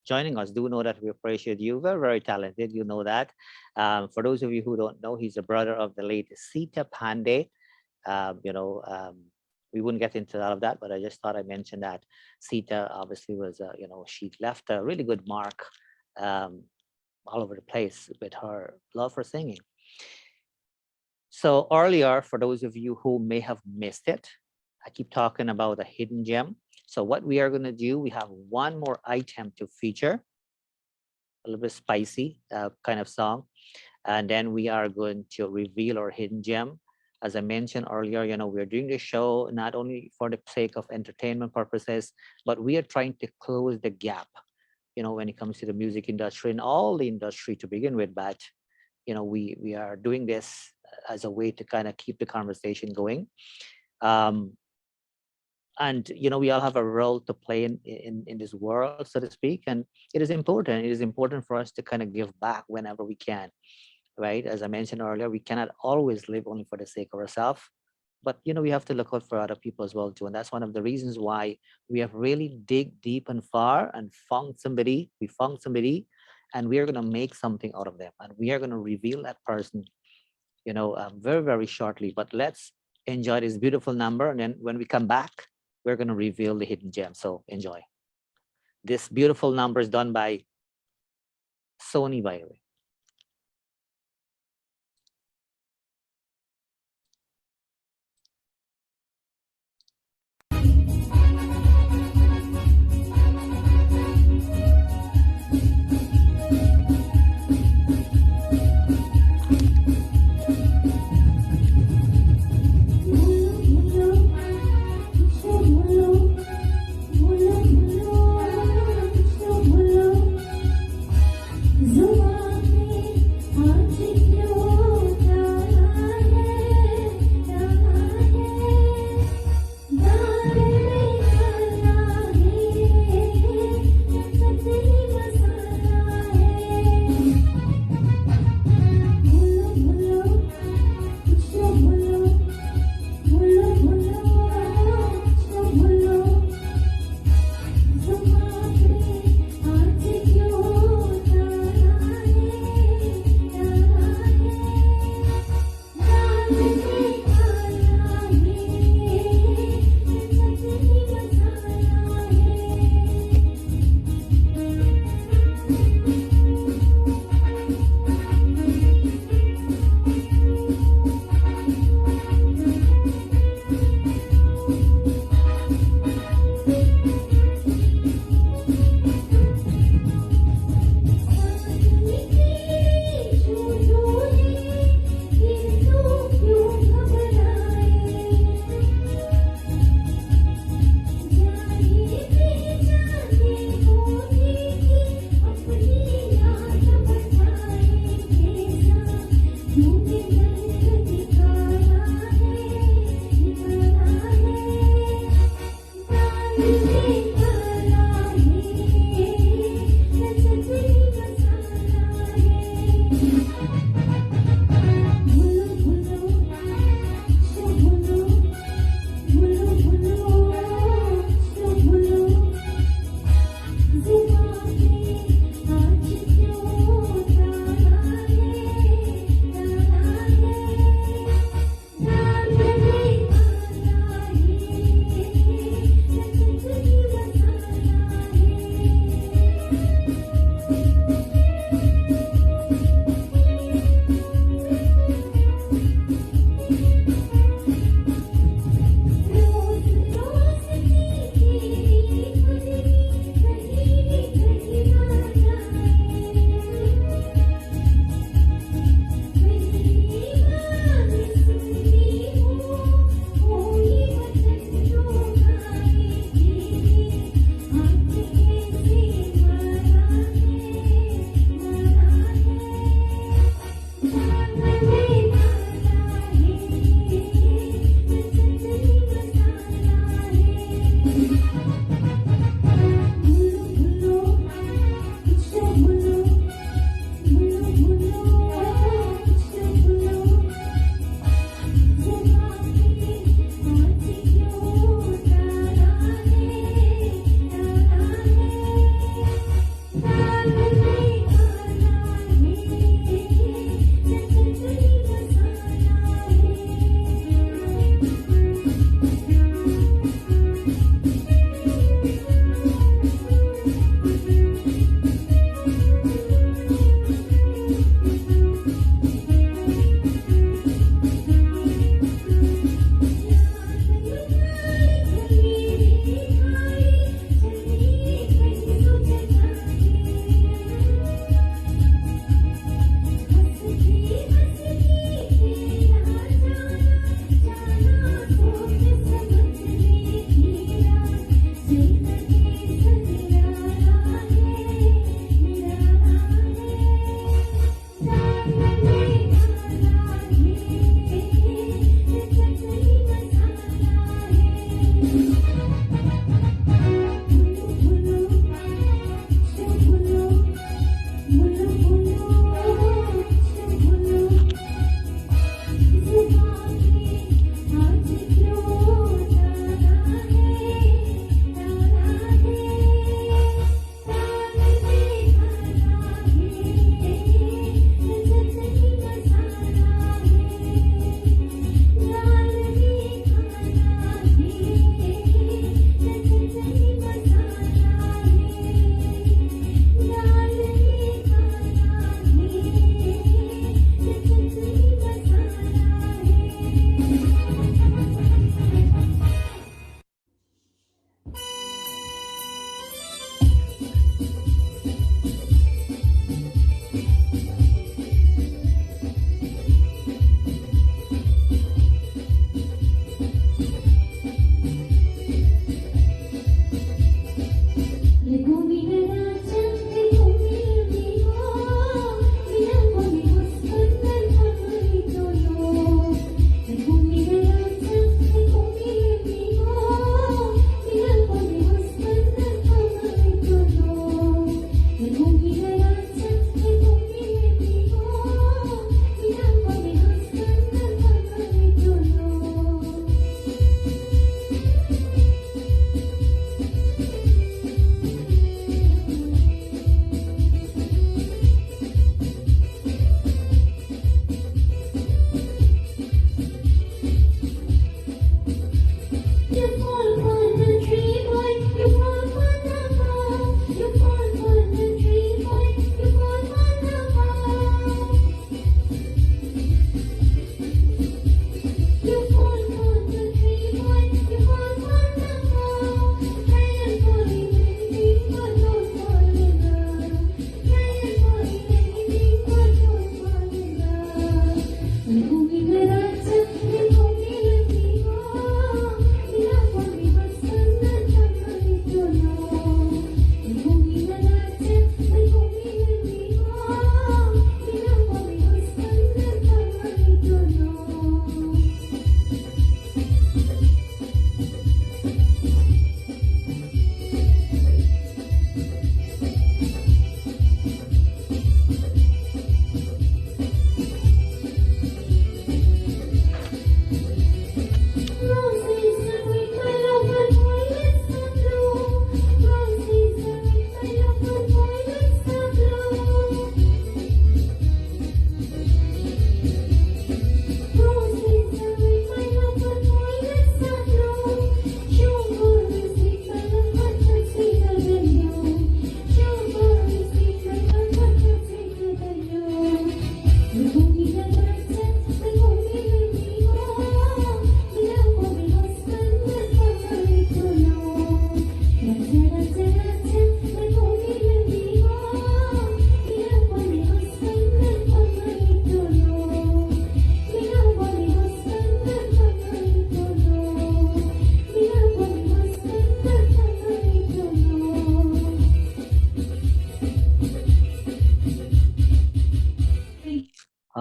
joining us. Do know that we appreciate you. Very, very talented. You know that. For those of you who don't know, he's a brother of the late Sita Pandey. We wouldn't get into all of that, but I just thought I'd mention that Sita obviously was, she left a really good mark all over the place with her love for singing. So earlier, for those of you who may have missed it, I keep talking about a hidden gem. So what we are going to do, we have one more item to feature, a little bit spicy kind of song. And then we are going to reveal our hidden gem. As I mentioned earlier, we're doing this show not only for the sake of entertainment purposes, but we are trying to close the gap, when it comes to the music industry and all the industry to begin with. But, we are doing this as a way to kind of keep the conversation going. And we all have a role to play in this world, so to speak, and it is important for us to kind of give back whenever we can, right? As I mentioned earlier, we cannot always live only for the sake of ourselves, but we have to look out for other people as well too. And that's one of the reasons why we have really dig deep and far and found somebody, and we are going to make something out of them, and we are going to reveal that person very, very shortly. But let's enjoy this beautiful number. And then when we come back, we're going to reveal the hidden gem. So enjoy. This beautiful number is done by Sony, by the way. Zuma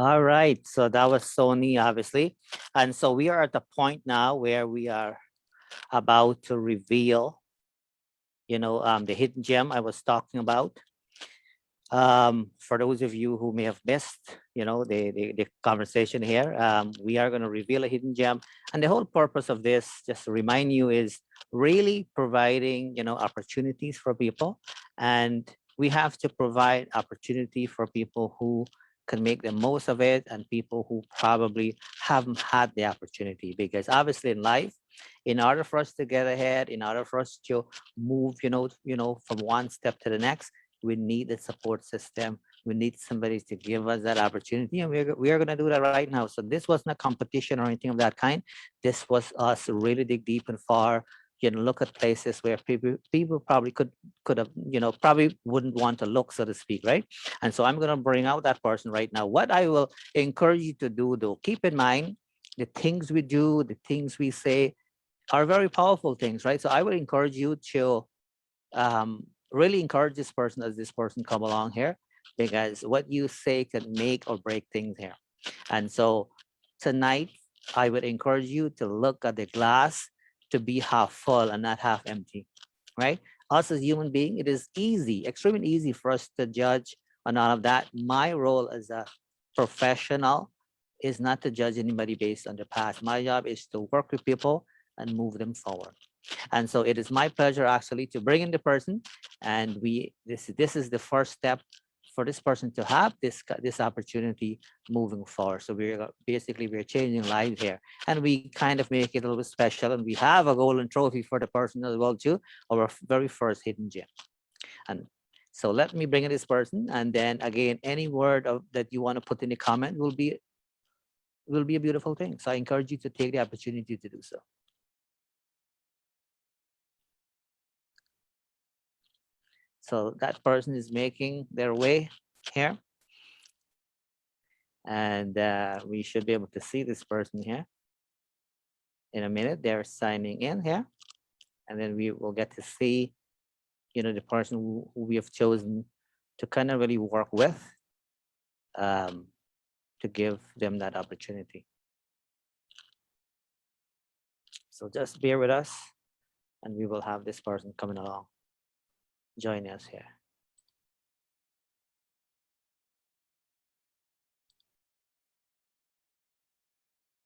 All right. So that was Sony, obviously. And so we are at the point now where we are about to reveal, the hidden gem I was talking about. For those of you who may have missed, the conversation here, we are going to reveal a hidden gem. And the whole purpose of this, just to remind you, is really providing, opportunities for people. And we have to provide opportunity for people who can make the most of it and people who probably haven't had the opportunity. Because obviously in life, in order for us to get ahead, in order for us to move, from one step to the next, we need a support system. We need somebody to give us that opportunity, and we are going to do that right now. So this wasn't a competition or anything of that kind. This was us really dig deep and far, look at places where people probably could have, probably wouldn't want to look, so to speak, right? And so I'm going to bring out that person right now. What I will encourage you to do, though, keep in mind the things we do, the things we say are very powerful things, right? So I would encourage you to really encourage this person as this person come along here, because what you say can make or break things here. And so tonight, I would encourage you to look at the glass to be half full and not half empty, right? Us as human being, it is easy, extremely easy for us to judge on all of that. My role as a professional is not to judge anybody based on the past. My job is to work with people and move them forward. And so it is my pleasure actually to bring in the person, and this is the first step for this person to have this opportunity moving forward. So we're changing lives here, and we kind of make it a little bit special, and we have a golden trophy for the person as well too, our very first hidden gem. And so let me bring in this person, and then again, any word that you want to put in the comment will be a beautiful thing. So I encourage you to take the opportunity to do so. So that person is making their way here. And we should be able to see this person here in a minute. They're signing in here. And then we will get to see, the person who we have chosen to kind of really work with, to give them that opportunity. So just bear with us, and we will have this person coming along, join us here.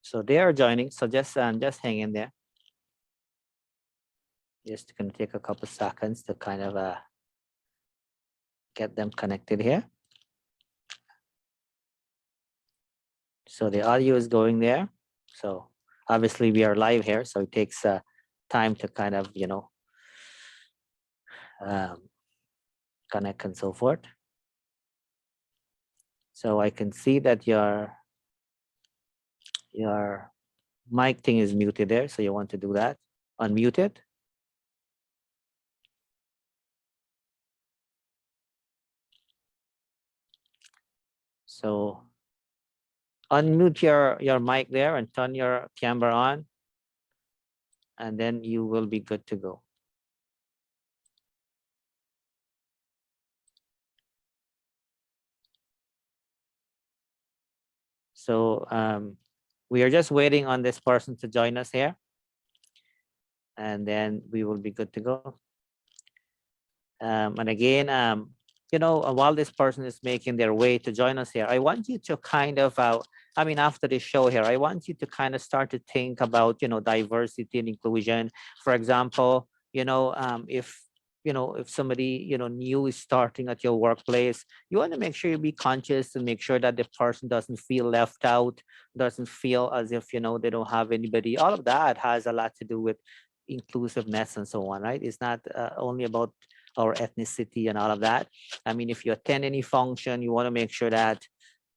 So they are joining. So just hang in there. Just going to take a couple seconds to kind of get them connected here. So the audio is going there. So obviously we are live here, so it takes time to kind of, connect and so forth. So I can see that your mic thing is muted there. So you want to do that, unmute it. So unmute your mic there and turn your camera on, and then you will be good to go. So we are just waiting on this person to join us here, and then we will be good to go. And again, while this person is making their way to join us here, I want you to kind of, after this show here, I want you to kind of start to think about, diversity and inclusion. For example, if somebody, new is starting at your workplace, you want to make sure you be conscious and make sure that the person doesn't feel left out, doesn't feel as if, they don't have anybody. All of that has a lot to do with inclusiveness and so on, right? It's not only about our ethnicity and all of that. If you attend any function, you want to make sure that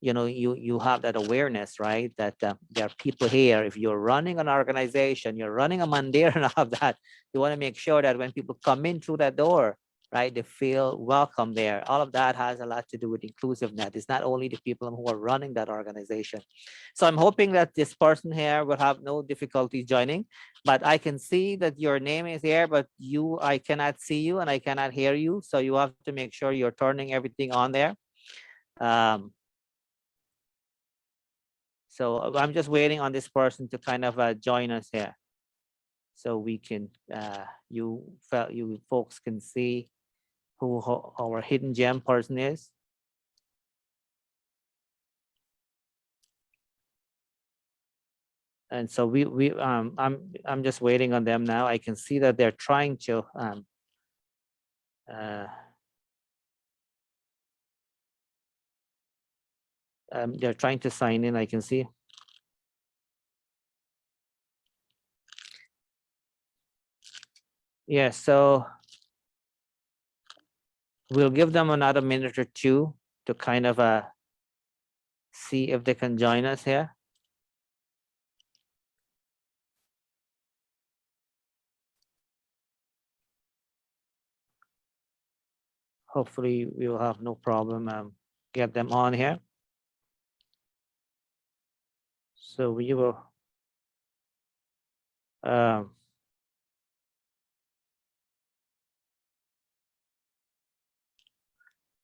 you have that awareness, right? That there are people here. If you're running an organization, you're running a mandir and all of that, you want to make sure that when people come in through that door, right, they feel welcome there. All of that has a lot to do with inclusiveness. It's not only the people who are running that organization. So I'm hoping that this person here will have no difficulty joining, but I can see that your name is here, but I cannot see you and I cannot hear you. So you have to make sure you're turning everything on there. So I'm just waiting on this person to kind of join us here, so we can you folks can see who our hidden gem person is. And so I'm just waiting on them now. I can see that they're trying to they're trying to sign in, I can see. Yeah, so we'll give them another minute or two to kind of see if they can join us here. Hopefully we will have no problem get them on here. So we will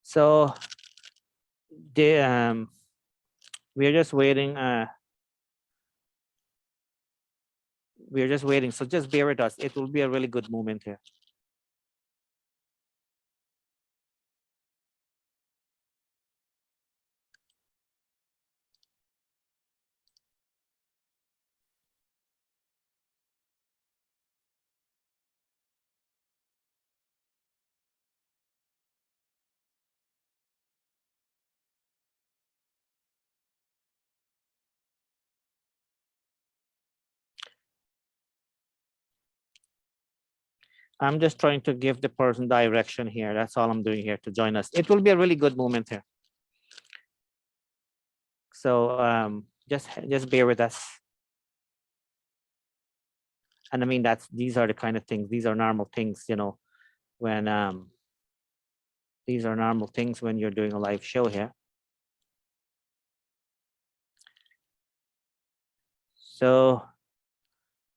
so they we're just waiting we're just waiting, so just bear with us. It will be a really good moment here. I'm just trying to give the person direction here. That's all I'm doing here to join us. It will be a really good moment here. So just bear with us. And I mean, these are the kind of things, these are normal things, you know, when these are normal things when you're doing a live show here.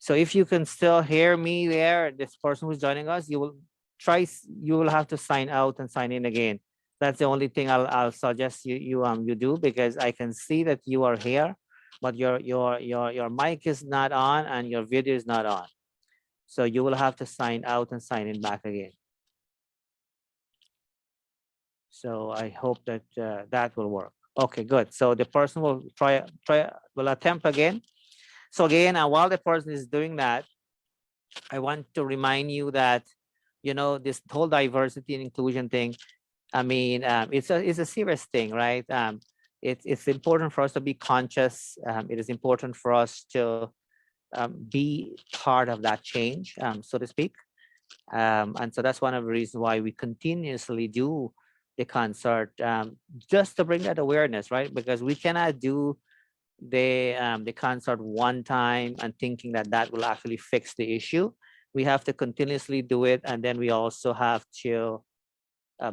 So if you can still hear me there, this person who's joining us, you will have to sign out and sign in again. That's the only thing I'll suggest you do, because I can see that you are here, but your mic is not on and your video is not on. So you will have to sign out and sign in back again. So I hope that that will work. Okay, good. So the person will will attempt again. So again, while the person is doing that, I want to remind you that, you know, this whole diversity and inclusion thing, I mean, it's a serious thing, right? It's important for us to be conscious. It is important for us to be part of that change, so to speak. And so that's one of the reasons why we continuously do the concert, just to bring that awareness, right? Because we cannot do the concert one time and thinking that that will actually fix the issue. We have to continuously do it, and then we also have to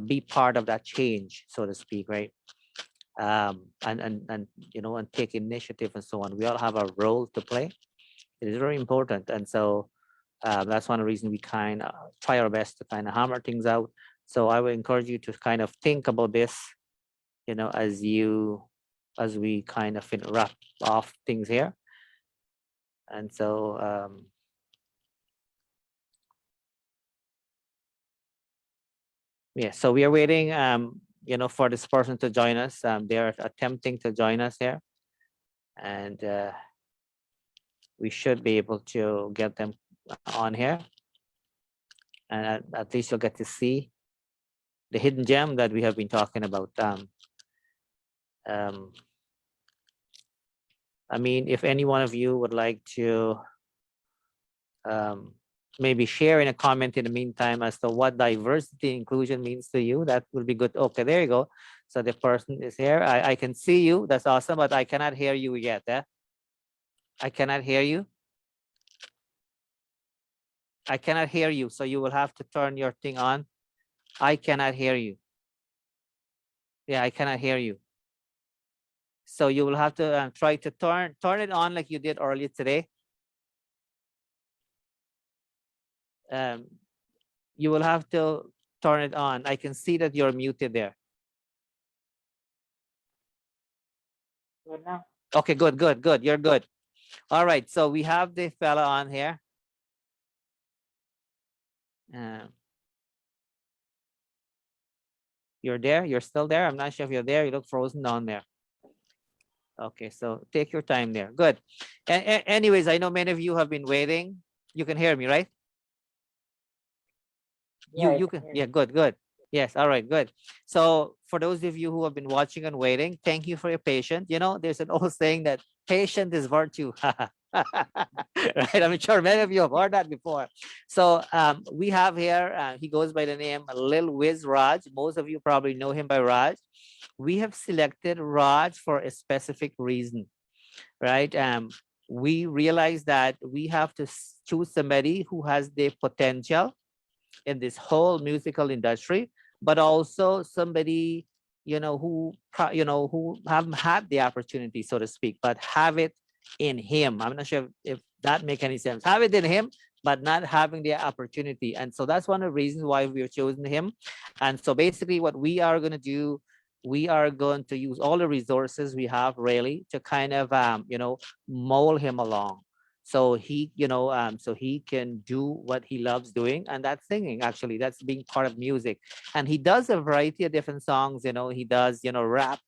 be part of that change, so to speak, right? And you know, and take initiative and so on. We all have a role to play. It is very important, and so that's one reason we kind of try our best to kind of hammer things out. So I would encourage you to kind of think about this, you know, as we kind of wrap off things here. And so yeah, so we are waiting, you know, for this person to join us. They're attempting to join us here, and we should be able to get them on here, and at least you'll get to see the hidden gem that we have been talking about. I mean, if any one of you would like to maybe share in a comment in the meantime as to what diversity and inclusion means to you, that will be good. Okay, there you go. So the person is here. I can see you. That's awesome, but I cannot hear you yet. I cannot hear you. I cannot hear you. So you will have to turn your thing on. I cannot hear you. Yeah, I cannot hear you. So you will have to try to turn it on like you did earlier today. You will have to turn it on. I can see that you're muted there. Okay, good, good, good. You're good. All right. So we have the fella on here. Um, you're there. You're still there. I'm not sure if you're there. You look frozen down there. Okay, so take your time there. Good. Anyways, I know many of you have been waiting. You can hear me, right? You can, yeah, good, good. Yes, all right, good. So for those of you who have been watching and waiting, thank you for your patience. You know, there's an old saying that patient is virtue. Right? I'm sure many of you have heard that before. So we have here, he goes by the name Lil Wiz Raj. Most of you probably know him by Raj. We have selected Raj for a specific reason, right? We realize that we have to choose somebody who has the potential in this whole musical industry, but also somebody, you know, who haven't had the opportunity, so to speak, but have it in him. I'm not sure if that make any sense. Have it in him, but not having the opportunity. And so that's one of the reasons why we've chosen him. And so basically what we are going to do, we are going to use all the resources we have really to kind of mold him along, so he so he can do what he loves doing, and that's singing. Actually, that's being part of music. And he does a variety of different songs. He does rap,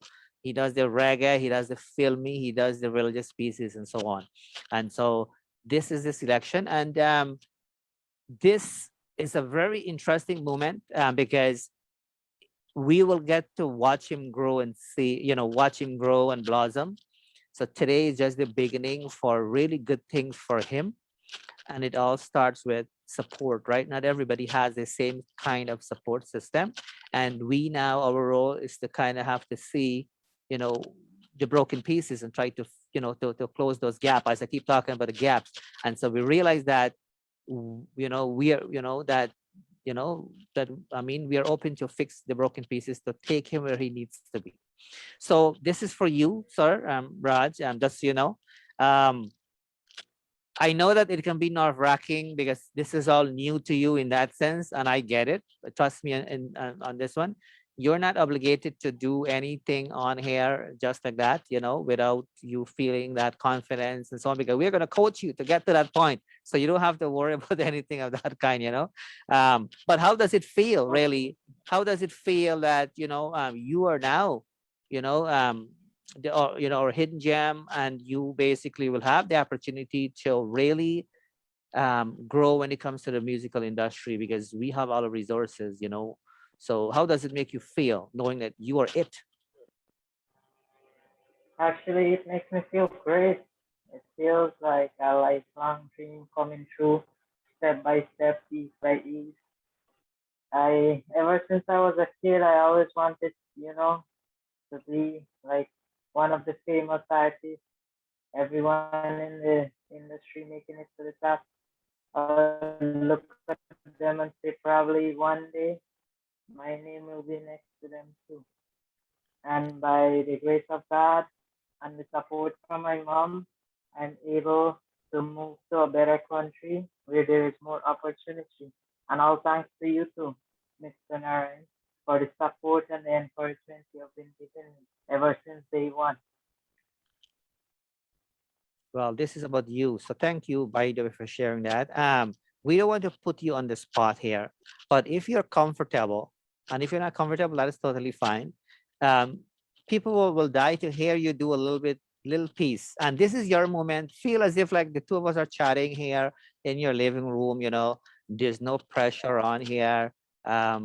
he does the reggae, he does the filmy, he does the religious pieces, and so on. And so this is the selection, and this is a very interesting moment, because we will get to watch him grow and watch him grow and blossom. So today is just the beginning for really good things for him. And it all starts with support, right? Not everybody has the same kind of support system. And we now, our role is to kind of have to see, you know, the broken pieces and try to, to close those gaps. As I keep talking about the gaps. And so we realize that, we are, that, I mean, we are open to fix the broken pieces to take him where he needs to be. So this is for you, sir, Raj, just so you know. Um, I know that it can be nerve-wracking because this is all new to you in that sense, and I get it. But trust me on this one. You're not obligated to do anything on here just like that, without you feeling that confidence and so on, because we're going to coach you to get to that point. So you don't have to worry about anything of that kind. But how does it feel, really? How does it feel that, you are now, you know, or hidden gem, and you basically will have the opportunity to really grow when it comes to the musical industry, because we have all the resources. So how does it make you feel knowing that you are it? Actually, it makes me feel great. It feels like a lifelong dream coming true, step by step, piece by piece. Ever since I was a kid, I always wanted, to be like one of the famous artists. Everyone in the industry making it to the top. I would look at them and say, probably one day my name will be next to them too. And by the grace of God and the support from my mom, I'm able to move to a better country where there is more opportunity. And all thanks to you too, Mr. Narine, for the support and the encouragement you have been giving me ever since day one. Well, this is about you. So thank you, by the way, for sharing that. We don't want to put you on the spot here, but if you're comfortable, and if you're not comfortable, that is totally fine. Um, People will die to hear you do a little piece. And this is your moment. Feel as if like the two of us are chatting here in your living room, there's no pressure on here. I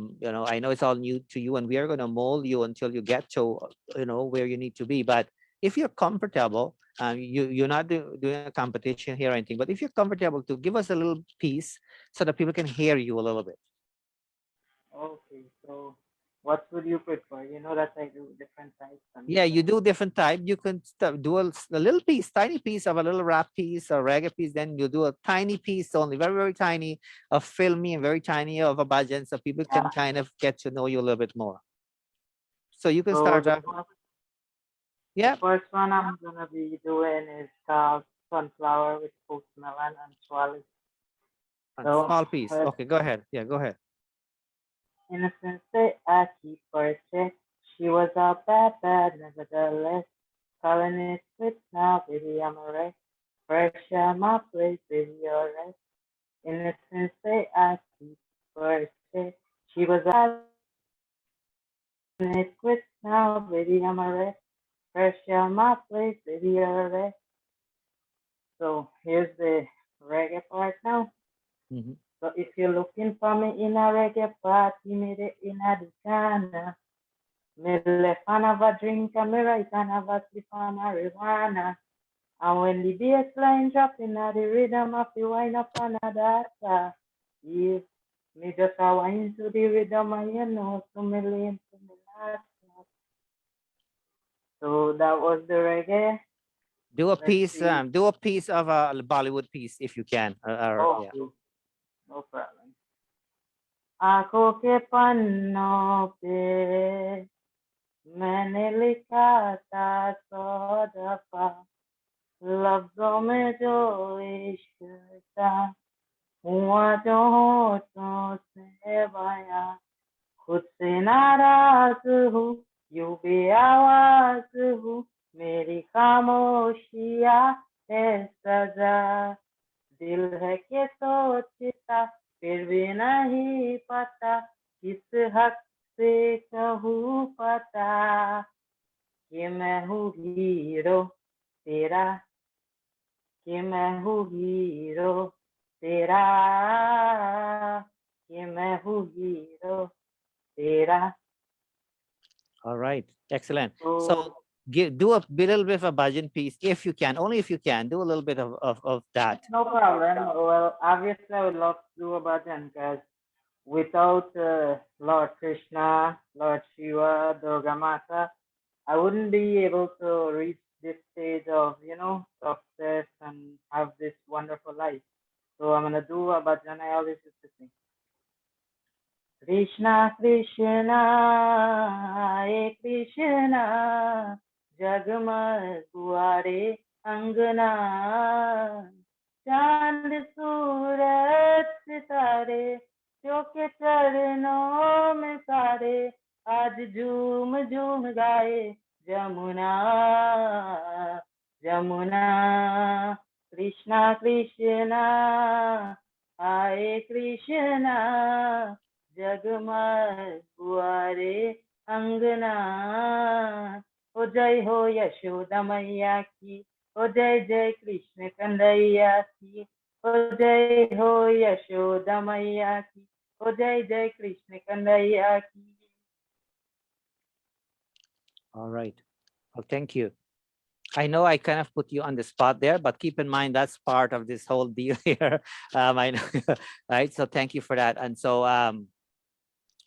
know it's all new to you, and we are going to mold you until you get to, where you need to be. But if you're comfortable, you're not doing a competition here or anything, but if you're comfortable, to give us a little piece so that people can hear you a little bit. Okay, so what would you prefer? You know that I do different types Yeah, you sometimes. do different type. You can do a little piece, tiny piece of a little rap piece or reggae piece. Then you do a tiny piece, only very, very tiny, of filmy and very tiny of a bhajan, so people can Yeah. kind of get to know you a little bit more. So you can So start the off. first, the Yeah, first one I'm gonna be doing is called Sunflower with Postmelon and Swally. a So small piece. let's Okay, go ahead. Yeah, go ahead. innocent say I keep her check. She was a bad, bad, nevertheless. calling it quits now, baby, I'm alright. Fresh out my place, baby, alright. Innocence say I keep first say. She was calling it quits now, baby, I'm alright. Fresh out my place, baby, alright. So here's the reggae part now. Mhm. So if you're looking for me in a reggae party, me the in a Ghana. Me left and have a drink and me right and have a sip of marijuana. And when the bass line drop in the rhythm of the wine up on a data, yes, me just a wine to the rhythm and you know, to me lean to me last. So that was the reggae. Do a Let's piece. see. Do a piece of a Bollywood piece if you can. Or yeah. Okay, no problem. आंखों के पन्नों पे मैंने लिखा था 100 दफा लफ्जों में जो इश्क था हुआ जो होठों से बयां खुद से नाराज हूँ यूं भी आवाज हूँ मेरी खामोशियाँ है सजा दिल है कि सोचता फिर भी नहीं पता किस हक से कहूँ पता कि मैं हूँ हीरो तेरा कि मैं हूँ हीरो तेरा कि मैं हूँ हीरो तेरा. All right. Excellent. So So do a little bit of a bhajan piece if you can. Only if you can. Do a little bit of that. no problem. Well, obviously, I would love to do a bhajan because without Lord Krishna, Lord Shiva, Durga Mata, I wouldn't be able to reach this stage of, success and have this wonderful life. So I'm gonna do a bhajan I always used to sing. Krishna, Krishna, Hare Krishna, जगमग गुआरे अंगना चांद सूरज सितारे जो के चरणों में सारे आज झूम झूम गाए जमुना जमुना कृष्णा कृष्णा हरे कृष्णा जगमग गुआरे अंगना हो जय हो यशोदा मैया की हो जय जय कृष्ण कन्हैया की हो जय हो यशोदा मैया की हो जय जय कृष्ण कन्हैया की. All right. Well, thank you. I know I kind of put you on the spot there, but keep in mind that's part of this whole deal here. I know, right? So thank you for that. And so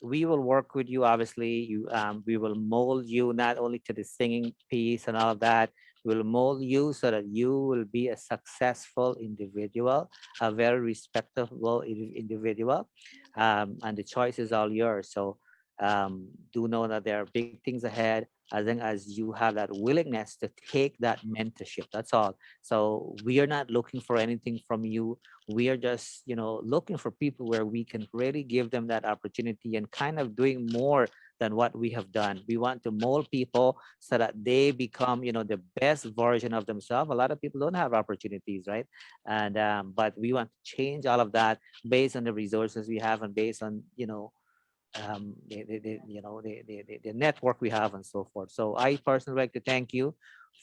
we will work with you. Obviously, we will mold you not only to the singing piece and all of that. We'll mold you so that you will be a successful individual, a very respectable individual, and the choice is all yours. So do know that there are big things ahead as long as you have that willingness to take that mentorship. That's all. So we are not looking for anything from you. We are just, looking for people where we can really give them that opportunity and kind of doing more than what we have done. We want to mold people so that they become, the best version of themselves. A lot of people don't have opportunities, right? And but we want to change all of that based on the resources we have and based on, the network we have and so forth. So I personally like to thank you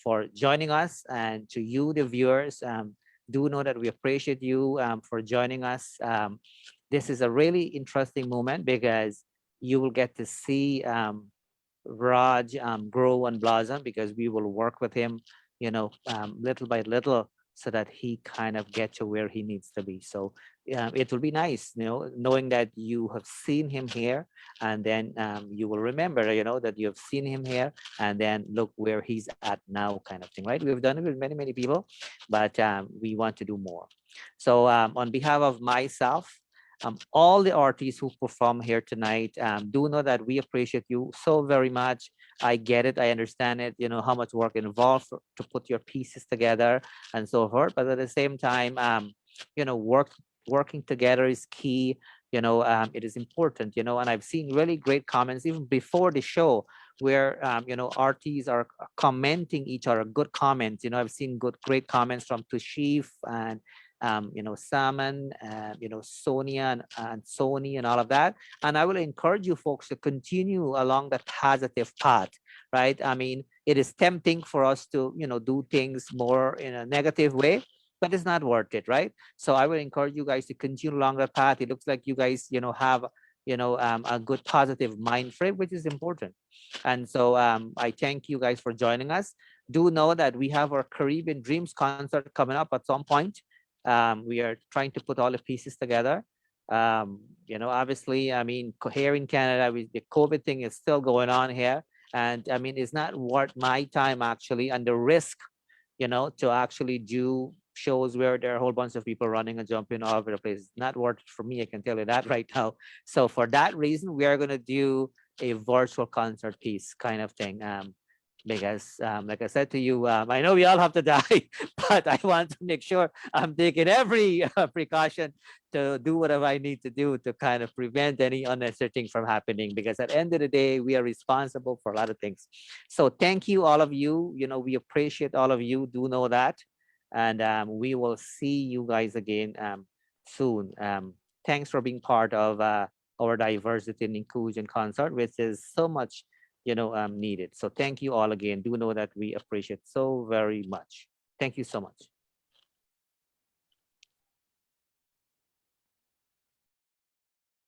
for joining us, and to you, the viewers, do know that we appreciate you for joining us. This is a really interesting moment because you will get to see Raj grow and blossom, because we will work with him, little by little, so that he kind of get to where he needs to be. So it will be nice, knowing that you have seen him here, and then you will remember, that you have seen him here, and then look where he's at now, kind of thing, right? We've done it with many, many people, but we want to do more. So on behalf of myself, all the artists who perform here tonight, do know that we appreciate you so very much. I get it, I understand it, how much work involved to put your pieces together and so forth. But at the same time, working together is key. It is important, and I've seen really great comments even before the show where artists are commenting each other, good comments. I've seen great comments from Tushif and Salman, Sonia and Sony and all of that. And I will encourage you folks to continue along that positive path, right? I mean, it is tempting for us to, do things more in a negative way, but it's not worth it, right? So I will encourage you guys to continue along that path. It looks like you guys, have, a good positive mind frame, which is important. And so I thank you guys for joining us. Do know that we have our Caribbean Dreams concert coming up at some point. We are trying to put all the pieces together. Obviously, I mean, here in Canada, the COVID thing is still going on here. And I mean, it's not worth my time actually, and the risk, to actually do shows where there are a whole bunch of people running and jumping all over the place. It's not worth it for me, I can tell you that right now. So for that reason, we are going to do a virtual concert piece kind of thing. Because like I said to you, I know we all have to die, but I want to make sure I'm taking every precaution to do whatever I need to do to kind of prevent any unnecessary thing from happening. Because at the end of the day, we are responsible for a lot of things. So thank you, all of you. We appreciate all of you. Do know that. And we will see you guys again soon. Thanks for being part of our diversity and inclusion concert, which is so much needed. So thank you all again. Do know that we appreciate so very much. Thank you so much.